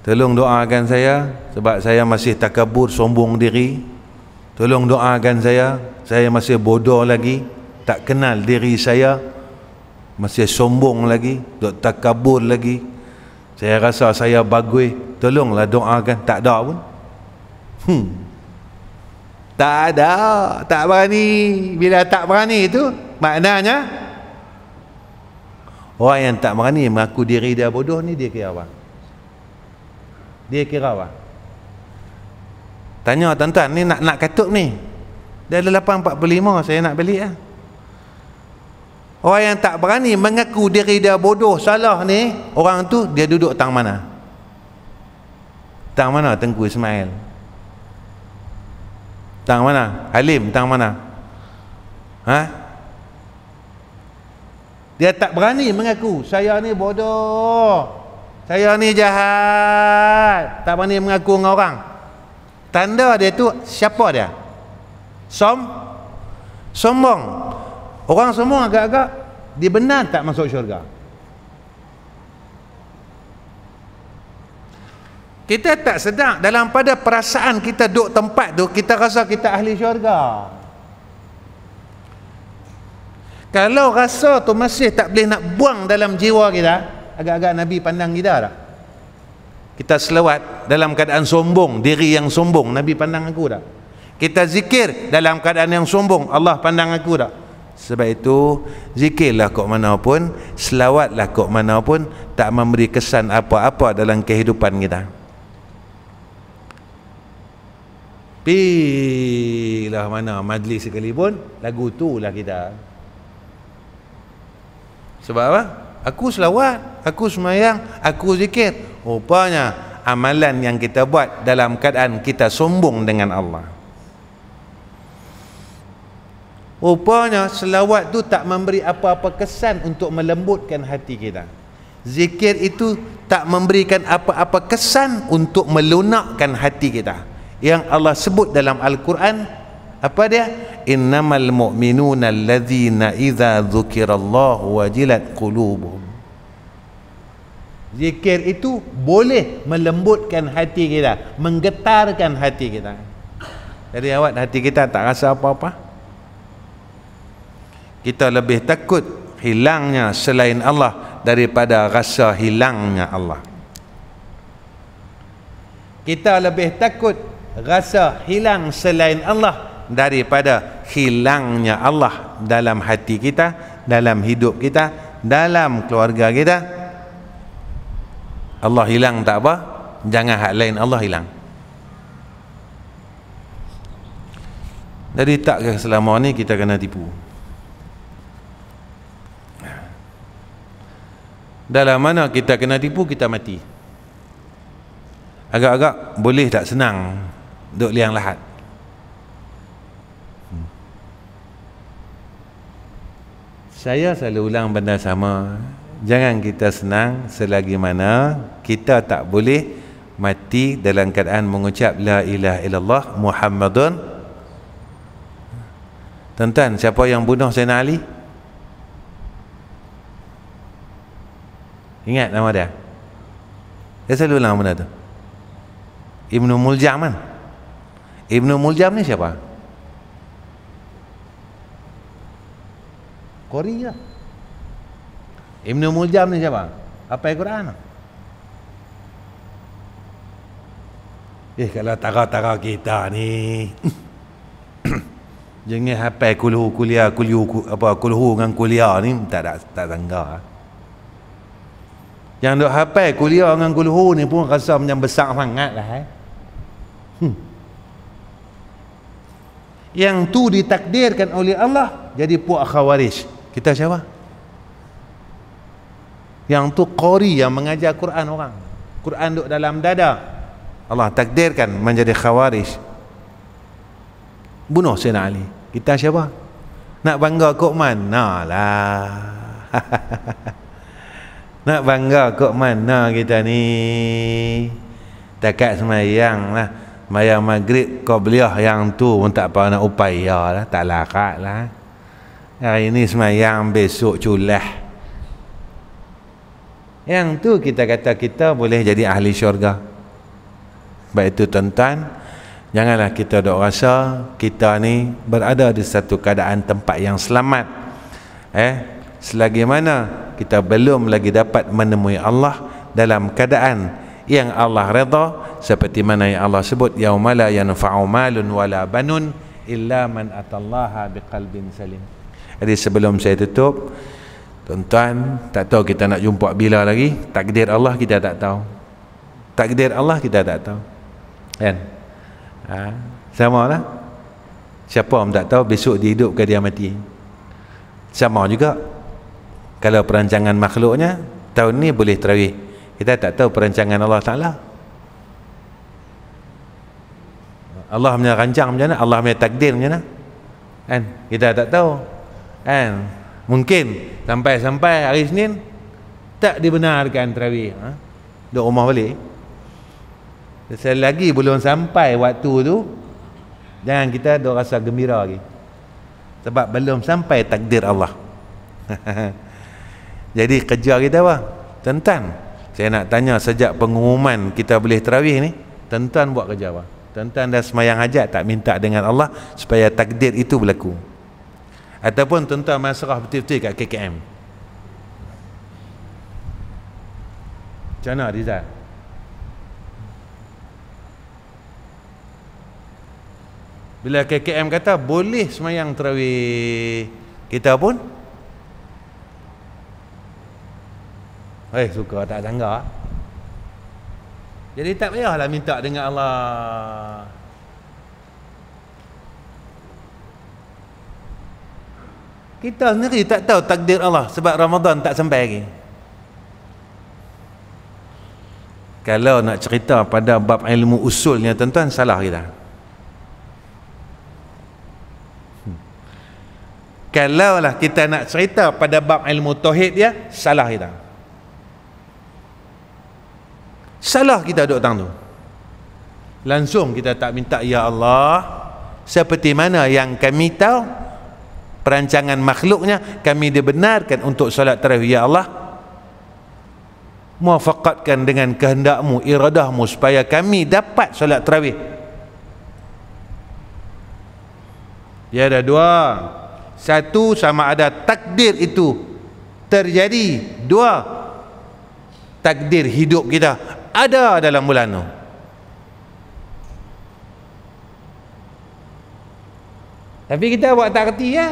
tolong doakan saya sebab saya masih takabur, sombong diri. Tolong doakan saya masih bodoh lagi, tak kenal diri saya, masih sombong lagi, duk takabur lagi. Saya rasa saya bagus, tolonglah doakan. Tak ada pun. Tak ada, tak berani. Bila tak berani itu maknanya orang yang tak berani mengaku diri dia bodoh ni, dia kira apa? Dia kira apa? Tanya tuan-tuan ni, nak katuk ni dah 8.45 saya nak balik lah. Orang yang tak berani mengaku diri dia bodoh, salah ni, orang tu dia duduk tang mana? Tang mana Tengku Ismail? Tang mana Halim? Tang mana? Dia tak berani mengaku saya ni bodoh, saya ni jahat, tak berani mengaku dengan orang. Tanda dia tu siapa dia? Sombong. Orang semua agak-agak dia benar tak masuk syurga. Kita tak sedar dalam pada perasaan kita duduk tempat tu, kita rasa kita ahli syurga. Kalau rasa tu masih tak boleh nak buang dalam jiwa kita, agak-agak Nabi pandang kita tak? Kita selawat dalam keadaan sombong, diri yang sombong, Nabi pandang aku tak? Kita zikir dalam keadaan yang sombong, Allah pandang aku tak? Sebab itu zikirlah kok mana pun, selawatlah kok mana pun, tak memberi kesan apa-apa dalam kehidupan kita. Pilah mana majlis sekalipun, lagu tu lah kita. Sebab apa? Aku selawat, aku semayang, aku zikir. Rupanya amalan yang kita buat dalam keadaan kita sombong dengan Allah. Rupanya selawat tu tak memberi apa-apa kesan untuk melembutkan hati kita. Zikir itu tak memberikan apa-apa kesan untuk melunakkan hati kita. Yang Allah sebut dalam Al-Quran, apa dia? Innamal mu'minuna alladzina idza dzukirallahu wajilat qulubuhum. Zikir itu boleh melembutkan hati kita, menggetarkan hati kita. Jadi awak hati kita tak rasa apa-apa. Kita lebih takut hilangnya selain Allah daripada rasa hilangnya Allah. Kita lebih takut rasa hilang selain Allah daripada hilangnya Allah dalam hati kita, dalam hidup kita, dalam keluarga kita. Allah hilang tak apa, jangan hak lain Allah hilang. Jadi takkah selama ni kita kena tipu? Dalam mana kita kena tipu, kita mati. Agak-agak boleh tak senang duduk liang lahat. Saya selalu ulang benda sama. Jangan kita senang selagi mana kita tak boleh mati dalam keadaan mengucap la ilaha illallah Muhammadun. Tuan-tuan, siapa yang bunuh Sayyidina Ali? Ingat nama dia? Dia selalu ulang benda tu. Ibnu Muljam kan? Ibnu Muljam ni siapa? Qori lah. Ibnu Muljam ni siapa? Apa Al-Quran? Kalau tara-tara kita ni jangan hafal kulhu kuliah, kulhu dengan kuliah ni tak tangga. Yang duk hafal kuliah dengan kulhu ni pun rasa macam besar sangat lah. Yang tu ditakdirkan oleh Allah jadi puak Khawarij. Kita siapa? Yang tu qari yang mengajar Quran orang. Quran duk dalam dada. Allah takdirkan menjadi Khawarij. Bunuh Sayyidina Ali. Kita siapa? Nak bangga kok mana lah. Nak bangga kok mana kita ni? Takat semayang lah, semayang maghrib qabliyah yang tu pun tak apa nak upaya lah, tak larat lah. Hari ni semayang, besok culah. Yang tu kita kata kita boleh jadi ahli syurga. Baik itu tuan-tuan, janganlah kita dok rasa kita ni berada di satu keadaan tempat yang selamat. Selagi mana kita belum lagi dapat menemui Allah dalam keadaan yang Allah redha, seperti mana yang Allah sebut, yauma la yanfa'u malun wala banun illa man atallaha biqalbin salim. Jadi sebelum saya tutup, tuan-tuan, tak tahu kita nak jumpa bila lagi. Takdir Allah kita tak tahu. Takdir Allah kita tak tahu. Kan? Sama lah. Siapa yang tak tahu besok dia hidup ke dia mati. Sama juga kalau perancangan makhluknya tahun ni boleh tarawih, kita tak tahu perancangan Allah Ta'ala. Allah punya rancang macam mana, Allah punya takdir macam mana, kan? Kita tak tahu, kan? Mungkin sampai hari Senin tak dibenarkan tarawih, duduk rumah balik. Selagi belum sampai waktu tu, jangan kita duk rasa gembira lagi, sebab belum sampai takdir Allah. Jadi kerja kita apa? Tuan-tuan, saya nak tanya, sejak pengumuman kita boleh tarawih ni, tuan-tuan buat kerja apa? Tuan-tuan dah semayang hajat tak minta dengan Allah supaya takdir itu berlaku? Ataupun tuan-tuan masrah betul-betul kat KKM? Macam mana Rizal? Bila KKM kata boleh semayang tarawih, kita pun suka tak sangka. Jadi tak payahlah minta dengan Allah. Kita sendiri tak tahu takdir Allah sebab Ramadan tak sampai lagi. Kalau nak cerita pada bab ilmu usulnya, tuan-tuan, salah kita. Kalaulah kita nak cerita pada bab ilmu tauhid dia, salah kita. Salah kita duduk tang tu. Langsung kita tak minta, ya Allah, seperti mana yang kami tahu perancangan makhluknya, kami dibenarkan untuk solat tarawih, ya Allah, muwafaqatkan dengan kehendakmu, iradahmu, supaya kami dapat solat tarawih. Dia ada dua. Satu, sama ada takdir itu terjadi. Dua, takdir hidup kita ada dalam bulan itu. Tapi kita buat tak kerti ya.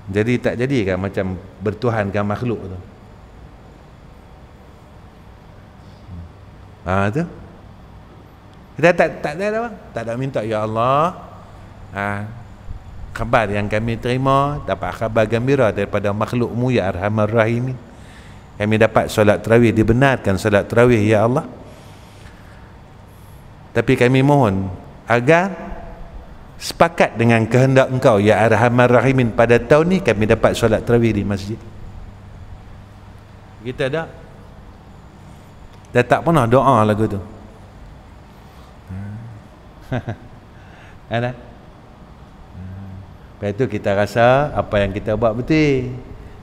Jadi tak jadikan macam bertuhankan makhluk tu. Tu. Kita tak ada apa? Tak ada minta, ya Allah, khabar yang kami terima, dapat khabar gembira daripada makhlukmu, ya Arhamar Rahimin. Kami dapat solat tarawih, dibenarkan solat tarawih, ya Allah. Tapi kami mohon agar sepakat dengan kehendak engkau, ya Arhamar Rahimin, pada tahun ni kami dapat solat tarawih di masjid. Kita dah tak pernah doa lagu tu. Ada. Lepas itu kita rasa apa yang kita buat betul,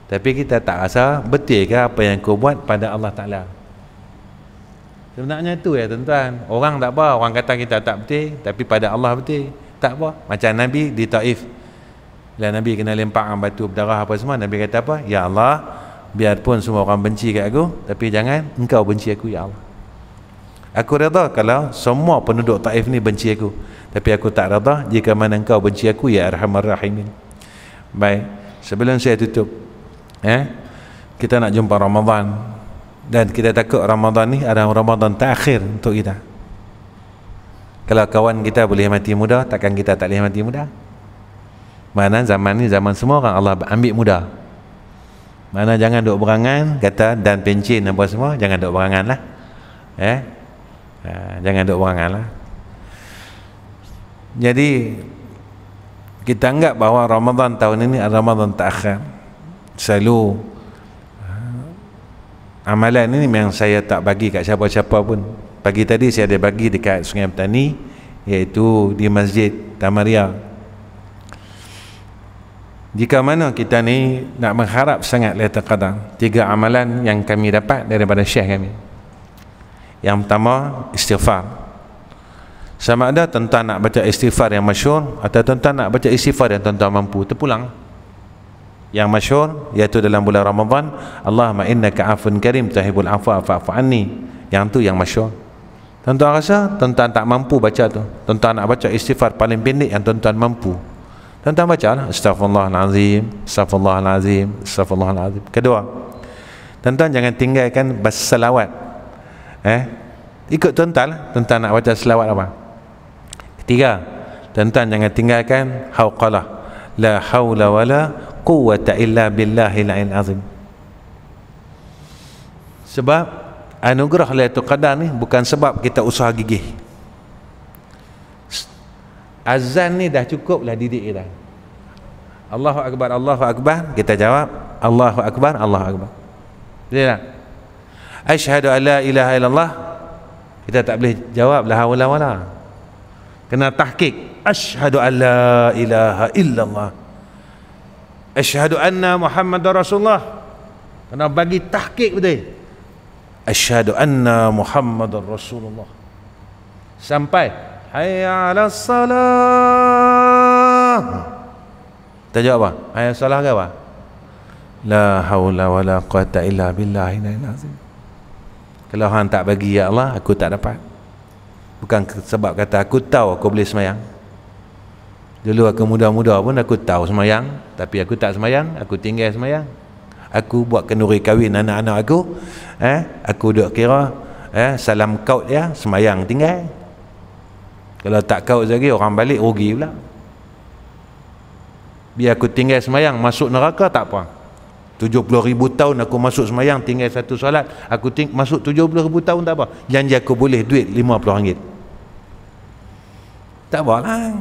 tapi kita tak rasa betul ke apa yang kau buat pada Allah Ta'ala. Sebenarnya itu ya tuan-tuan. Orang tak apa, orang kata kita tak betul, tapi pada Allah betul. Tak apa. Macam Nabi di Taif, bila Nabi kena lemparkan batu berdarah apa semua, Nabi kata apa? Ya Allah, biarpun semua orang benci kat aku, tapi jangan engkau benci aku, ya Allah. Aku reda kalau semua penduduk Taif ni benci aku, tapi aku tak reda jika mana engkau benci aku, ya Arhamar Rahimin. Baik, sebelum saya tutup, kita nak jumpa Ramadan, dan kita takut Ramadan ni adalah Ramadan terakhir untuk kita. Kalau kawan kita boleh mati muda, takkan kita tak boleh mati muda? Mana zaman ni zaman semua orang Allah ambil muda. Mana jangan duk berangan, kata dan pencin apa semua, jangan duk berangan lah. Jangan duk berangan lah. Jadi kita anggap bahawa Ramadan tahun ini adalah Ramadan terakhir. Selalu amalan ini memang saya tak bagi kat siapa-siapa pun. Pagi tadi saya ada bagi dekat Sungai Petani, iaitu di Masjid Tamaria. Jika mana kita ni nak mengharap sangat Lailatul Qadar, 3 amalan yang kami dapat daripada syekh kami. Yang pertama, istighfar. Sama ada tuan-tuan nak baca istighfar yang masyhur atau tuan-tuan nak baca istighfar yang tuan-tuan mampu, terpulang. Yang masyhur iaitu dalam bulan Ramadan, Allahumma innaka afun karim tuhibbul afwa fa'fu anni. Yang tu yang masyhur. Tuan-tuan rasa tuan-tuan tak mampu baca tu, tuan-tuan nak baca istighfar paling pendek yang tuan-tuan mampu, tuan-tuan bacalah astaghfirullahalazim, astaghfirullahalazim, astaghfirullahalazim. Kedua, tuan-tuan jangan tinggalkan berselawat. Ikut tuan-tuan lah, tuan-tuan nak baca selawat apa. Ketiga, tuan-tuan jangan tinggalkan hauqalah, la haula wala quwwata illa billahil azim. Sebab anugerah Lailatul Qadar ni bukan sebab kita usaha gigih. Azan ni dah cukup lah didik kita. Allahu Akbar, Allahu Akbar, kita jawab Allahu Akbar, Allahu Akbar. Betul tak? Asyhadu an la ilaha illallah, kita tak boleh jawab la haula wala. Kena tahqiq, asyhadu an la ilaha illallah. asyhadu anna Muhammadar Rasulullah, kena bagi tahqiq betul, asyhadu anna Muhammadar Rasulullah, sampai hayya 'alas salah. Tak jawab apa? Hayya salah ke apa? La haula wala quwata illa billahi al-azim. Kalau hang tak bagi, ya Allah, aku tak dapat. Bukan sebab kata aku tahu aku boleh semayang. Dulu aku muda-muda pun aku tahu semayang, tapi aku tak semayang, aku tinggal semayang. Aku buat kenduri kahwin anak-anak aku, aku duk kira salam kaut dia, semayang tinggal. Kalau tak kaut lagi, orang balik rugi pula. Biar aku tinggal semayang, masuk neraka tak apa. 70,000 tahun aku masuk semayang, tinggal satu solat, aku masuk 70,000 tahun tak apa. Janji aku boleh duit RM50. Tak apa lah.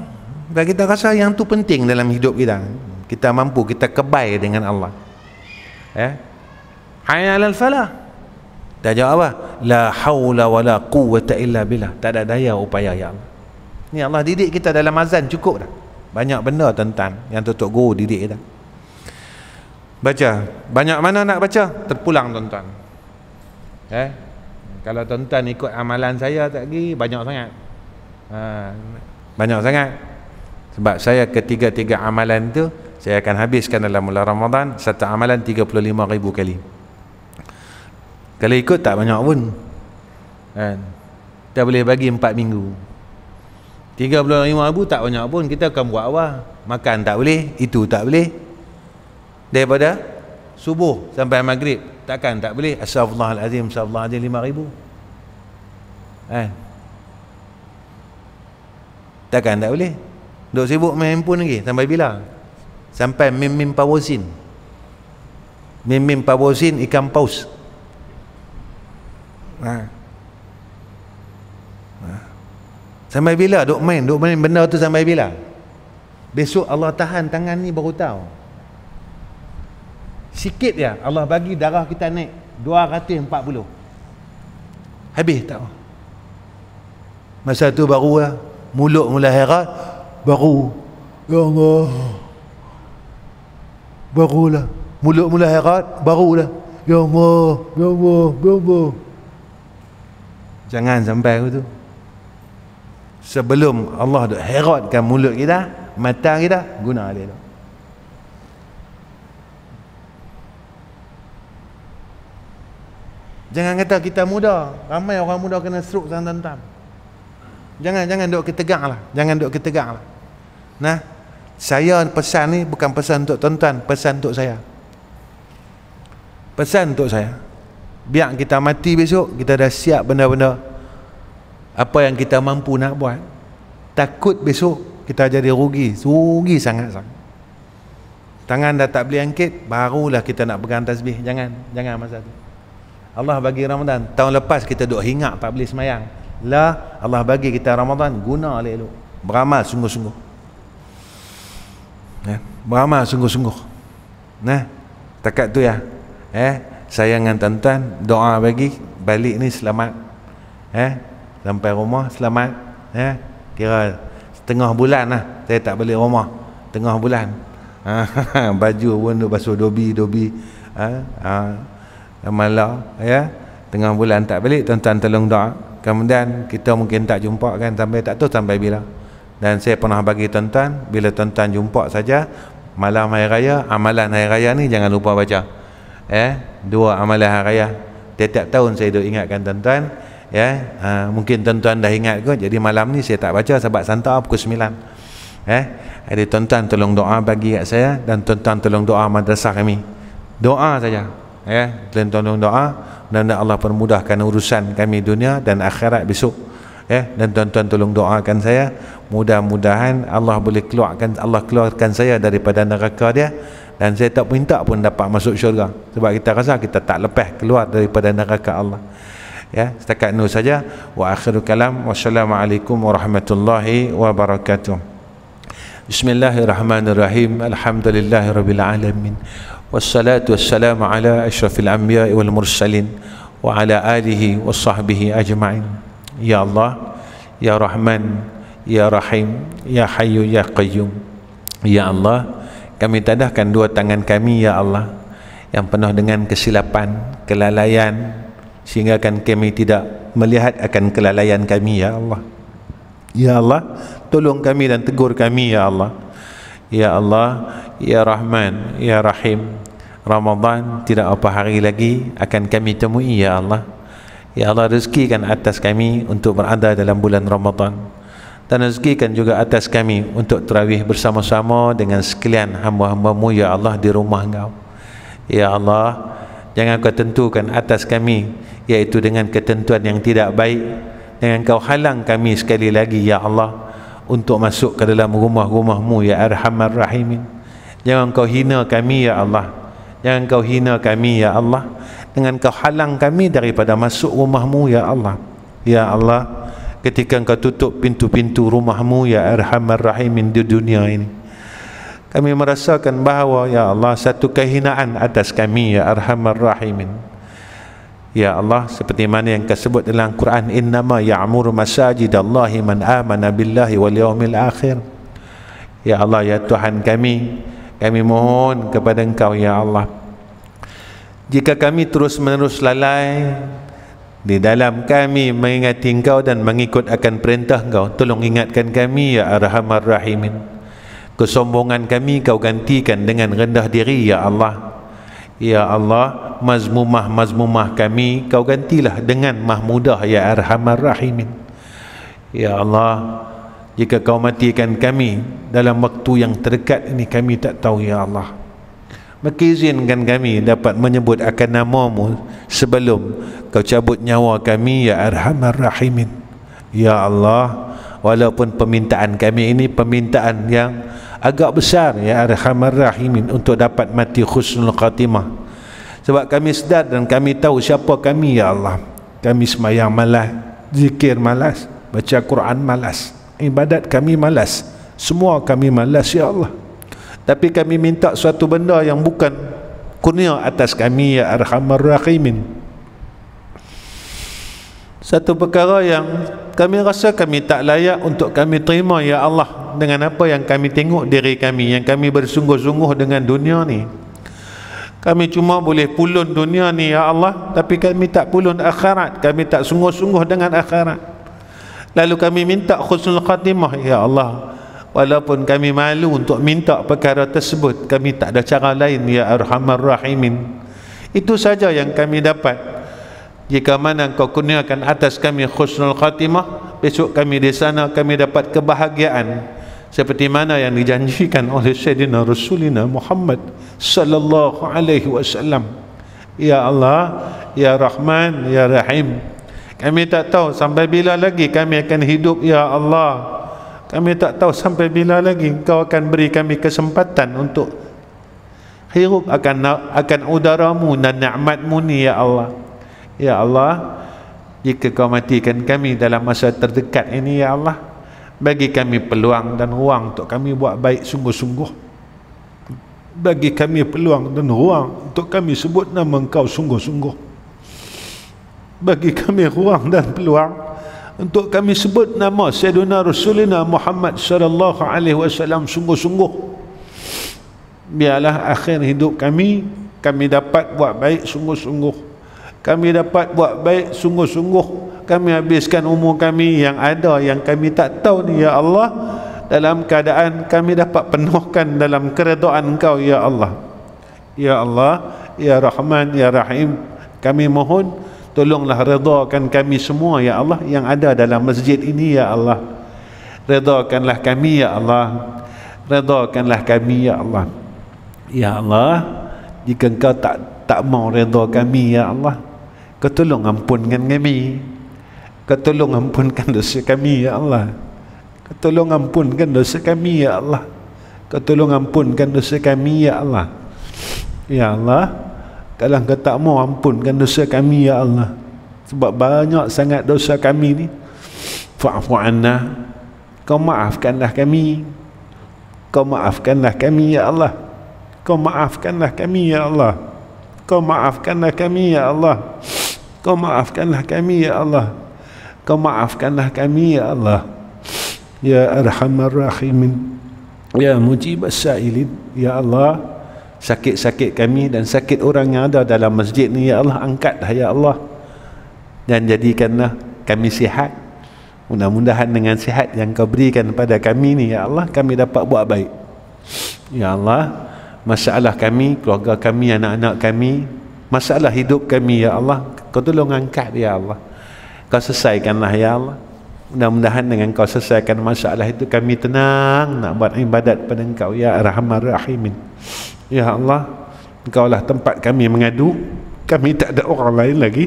Dan kita rasa yang tu penting dalam hidup kita. Kita mampu, kita kebal dengan Allah. Hayya 'alal falah. Tak jawab apa? La haula wala quwwata illa billah. Tak ada daya upaya, ya Allah. Ni Allah didik kita dalam azan, cukup dah. Banyak benda tentang yang Tok Guru didik kita. Baca. Banyak mana nak baca? Terpulang tuan-tuan. Kalau tuan-tuan ikut amalan saya tak lagi, banyak sangat. Banyak sangat. Sebab saya ketiga-tiga amalan tu saya akan habiskan dalam bulan Ramadan. Satu amalan 35,000 kali. Kalau ikut tak banyak pun. Kita boleh bagi 4 minggu. 35,000 tak banyak pun. Kita akan buat apa? Makan tak boleh, itu tak boleh. Daripada subuh sampai maghrib takkan tak boleh. Astaghfirullahalazim, astaghfirullahalazim 5,000. Takkan tak boleh. Duk sibuk main handphone lagi sampai bila? Sampai mim pawosin. Mim pawosin ikan paus. Sampai bila duk main benda tu, sampai bila? Besok Allah tahan tangan ni baru tahu. Sikit ya Allah bagi darah kita naik 240. Habis tak? Masa tu baru lah, mulut mula herat, baru ya Allah, barulah mulut mula herat, barulah ya Allah, ya Allah, ya Allah. Jangan sampai tu. Sebelum Allah dah heratkan mulut kita, mata kita, guna dia tu. Jangan kata kita muda. Ramai orang muda kena stroke santan-santan. Jangan duk ketegak lah. Jangan duk ketegak lah. Nah, saya pesan ni bukan pesan untuk tuan-tuan, pesan untuk saya. Pesan untuk saya. Biar kita mati besok, kita dah siap benda-benda apa yang kita mampu nak buat. Takut besok kita jadi rugi sangat-sangat. Tangan dah tak boleh angkit, barulah kita nak pegang tasbih. Jangan masa tu. Allah bagi Ramadan. Tahun lepas kita duk hingap tak boleh semayang. Lah, Allah bagi kita Ramadan, guna elok-elok. Beramal sungguh-sungguh. Beramal sungguh-sungguh. Takat tu ya. Saya dengan tuan-tuan doa bagi balik ni selamat. Sampai rumah selamat. Kira setengah bulan lah saya tak balik rumah. Tengah bulan. Baju pun duk basuh dobi. Malam tengah bulan tak balik, tuan-tuan tolong doa. Kemudian kita mungkin tak jumpa kan sampai bila. Dan saya pernah bagi tuan-tuan, bila tuan-tuan jumpa saja malam hari raya, amalan hari raya ni jangan lupa baca. 2 amalan hari raya. Tiap-tiap tahun saya duk ingatkan tuan-tuan. Mungkin tuan-tuan dah ingat kot. Jadi malam ni saya tak baca sebab santar pukul 9. Jadi tuan-tuan tolong doa bagi kat saya, dan tuan-tuan tolong doa madrasah kami. Doa saja. Tolong doa, dan Allah permudahkan urusan kami dunia dan akhirat besok. Dan tuan-tuan tolong doakan saya, mudah-mudahan Allah boleh keluarkan saya daripada neraka dia, dan saya tak minta pun dapat masuk syurga, sebab kita rasa kita tak lepas keluar daripada neraka Allah. Setakat itu saja. Wa akhiru kalam. Wassalamualaikum warahmatullahi wabarakatuh. Bismillahirrahmanirrahim. Alhamdulillahirabbil alamin. Wassalatu wassalamu ala asyrafil anbiya wal mursalin wa ala alihi wa sahbihi ajma'in. Ya Allah, Ya Rahman, Ya Rahim, Ya Hayyu, Ya Qayyum. Ya Allah, Kami tadahkan dua tangan kami ya Allah yang penuh dengan kesilapan, kelalaian, sehingga kan kami tidak melihat akan kelalaian kami ya Allah. Ya Allah, tolong kami dan tegur kami ya Allah. Ya Allah, ya Rahman, ya Rahim. Ramadan tidak apa hari lagi akan kami temui ya Allah. Ya Allah, rezekikan atas kami untuk berada dalam bulan Ramadan, dan rezekikan juga atas kami untuk tarawih bersama-sama dengan sekalian hamba-hamba-Mu ya Allah di rumah Engkau. Ya Allah, jangan Kau tentukan atas kami iaitu dengan ketentuan yang tidak baik, dengan Kau halang kami sekali lagi ya Allah untuk masuk ke dalam rumah-rumah-Mu ya Arhamar Rahimin. Jangan Kau hina kami ya Allah, jangan Kau hina kami ya Allah, dengan Kau halang kami daripada masuk rumah-Mu ya Allah. Ya Allah, ketika Engkau tutup pintu-pintu rumah-Mu ya Arhamar Rahimin di dunia ini, kami merasakan bahawa ya Allah satu kehinaan atas kami ya Arhamar Rahimin. Ya Allah, seperti mana yang Kau sebut dalam Quran, innama ya'muru masajidallahi man amana billahi wal yawmil akhir. Ya Allah, ya Tuhan kami mohon kepada Engkau ya Allah, jika kami terus-menerus lalai di dalam kami mengingati Engkau dan mengikut akan perintah Engkau, tolong ingatkan kami ya Arhamar Rahimin. Kesombongan kami Kau gantikan dengan rendah diri ya Allah. Ya Allah, mazmumah kami Kau gantilah dengan mahmudah ya Arhamar Rahimin. Ya Allah, jika Kau matikan kami dalam waktu yang terdekat ini, kami tak tahu ya Allah, maka izinkan kami dapat menyebut akan nama-Mu sebelum Kau cabut nyawa kami ya Arhamar Rahimin. Ya Allah, walaupun permintaan kami ini permintaan yang agak besar ya Arhamar Rahimin untuk dapat mati husnul khatimah, sebab kami sedar dan kami tahu siapa kami ya Allah. Kami sembahyang malas, zikir malas, baca Quran malas, ibadat kami malas, semua kami malas ya Allah. Tapi kami minta suatu benda yang bukan kurnia atas kami ya Arhamar Rahimin, satu perkara yang kami rasa kami tak layak untuk kami terima ya Allah, dengan apa yang kami tengok diri kami, yang kami bersungguh-sungguh dengan dunia ni. Kami cuma boleh pulun dunia ni ya Allah, tapi kami tak pulun akhirat, kami tak sungguh-sungguh dengan akhirat. Lalu kami minta husnul khatimah ya Allah, walaupun kami malu untuk minta perkara tersebut, kami tak ada cara lain ya Arhamar Rahimin. Itu saja yang kami dapat. Jika mana Kau kurniakan atas kami husnul khatimah, besok kami di sana kami dapat kebahagiaan seperti mana yang dijanjikan oleh Sayyidina Rasulina Muhammad sallallahu alaihi wasallam. Ya Allah, ya Rahman, ya Rahim, kami tak tahu sampai bila lagi kami akan hidup ya Allah. Kami tak tahu sampai bila lagi Kau akan beri kami kesempatan untuk hirup akan udara-Mu dan nikmat-Mu ni ya Allah. Ya Allah, jika Kau matikan kami dalam masa terdekat ini ya Allah, bagi kami peluang dan ruang untuk kami buat baik sungguh-sungguh. Bagi kami peluang dan ruang untuk kami sebut nama Engkau sungguh-sungguh. Bagi kami ruang dan peluang untuk kami sebut nama Sayyidina Rasulina Muhammad sallallahu alaihi wasallam sungguh-sungguh. Biarlah akhir hidup kami dapat buat baik sungguh-sungguh. Kami dapat buat baik sungguh-sungguh. Kami habiskan umur kami yang ada, yang kami tak tahu ni ya Allah, dalam keadaan kami dapat penuhkan dalam keredaan Engkau ya Allah. Ya Allah, ya Rahman, ya Rahim, kami mohon tolonglah redakan kami semua ya Allah yang ada dalam masjid ini ya Allah. Redakanlah kami ya Allah, redakanlah kami ya Allah. Ya Allah, jika Engkau tak mau redha kami ya Allah, Kau tolong ampunkan kami. Kau tolong ampunkan dosa kami ya Allah. Kau tolong ampunkan dosa kami ya Allah. Kau tolong ampunkan dosa kami ya Allah. Ya Allah, kalau Kau tak mau ampunkan dosa kami ya Allah, sebab banyak sangat dosa kami ni, fa'fu anna, Kau maafkanlah kami. Kau maafkanlah kami ya Allah. Kau maafkanlah kami ya Allah. Kau maafkanlah kami ya Allah. Kau maafkanlah kami ya Allah. Kau maafkanlah kami ya Allah. Ya Arhamar Rahimin. Ya mujib as-sa'ilin, ya Allah, sakit-sakit kami dan sakit orang yang ada dalam masjid ni ya Allah, angkatlah ya Allah, dan jadikanlah kami sihat. Mudah-mudahan dengan sihat yang kau berikan pada kami ni ya Allah, kami dapat buat baik. Ya Allah, masalah kami, keluarga kami, anak-anak kami, masalah hidup kami ya Allah, kau tolong angkat ya Allah, kau selesaikanlah ya Allah. Mudah-mudahan dengan kau selesaikan masalah itu, kami tenang nak buat ibadat pada engkau ya Arhamar Rahimin. Ya Allah, engkau lah tempat kami mengadu, kami tak ada orang lain lagi,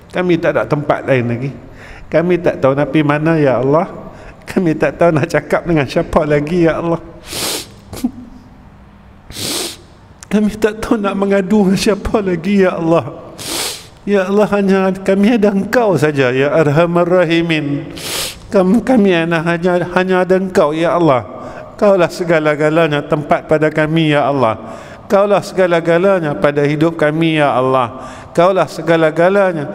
kami tak ada tempat lain lagi, kami tak tahu nak pergi mana ya Allah, kami tak tahu nak cakap dengan siapa lagi ya Allah, kami tak tahu nak mengadu dengan siapa lagi ya Allah. Ya Allah, hanya kami ada engkau saja ya Arhamar Rahimin. Kami hanya ada engkau ya Allah. Kaulah segala-galanya tempat pada kami ya Allah. Kaulah segala-galanya pada hidup kami ya Allah. Kaulah segala-galanya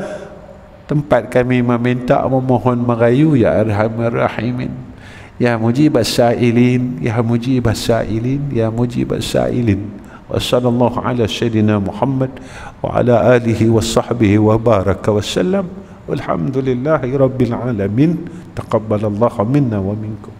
tempat kami meminta, memohon, merayu ya Arhamar Rahimin. Ya mujibas sa'ilin, ya mujibas sa'ilin, ya mujibas sa'ilin. Wa sallallahu ala sayyidina Muhammad wa ala alihi wa sahbihi wa baraka wa sallam. Walhamdulillahi rabbil alamin. Taqabbalallahu minna wa minkum.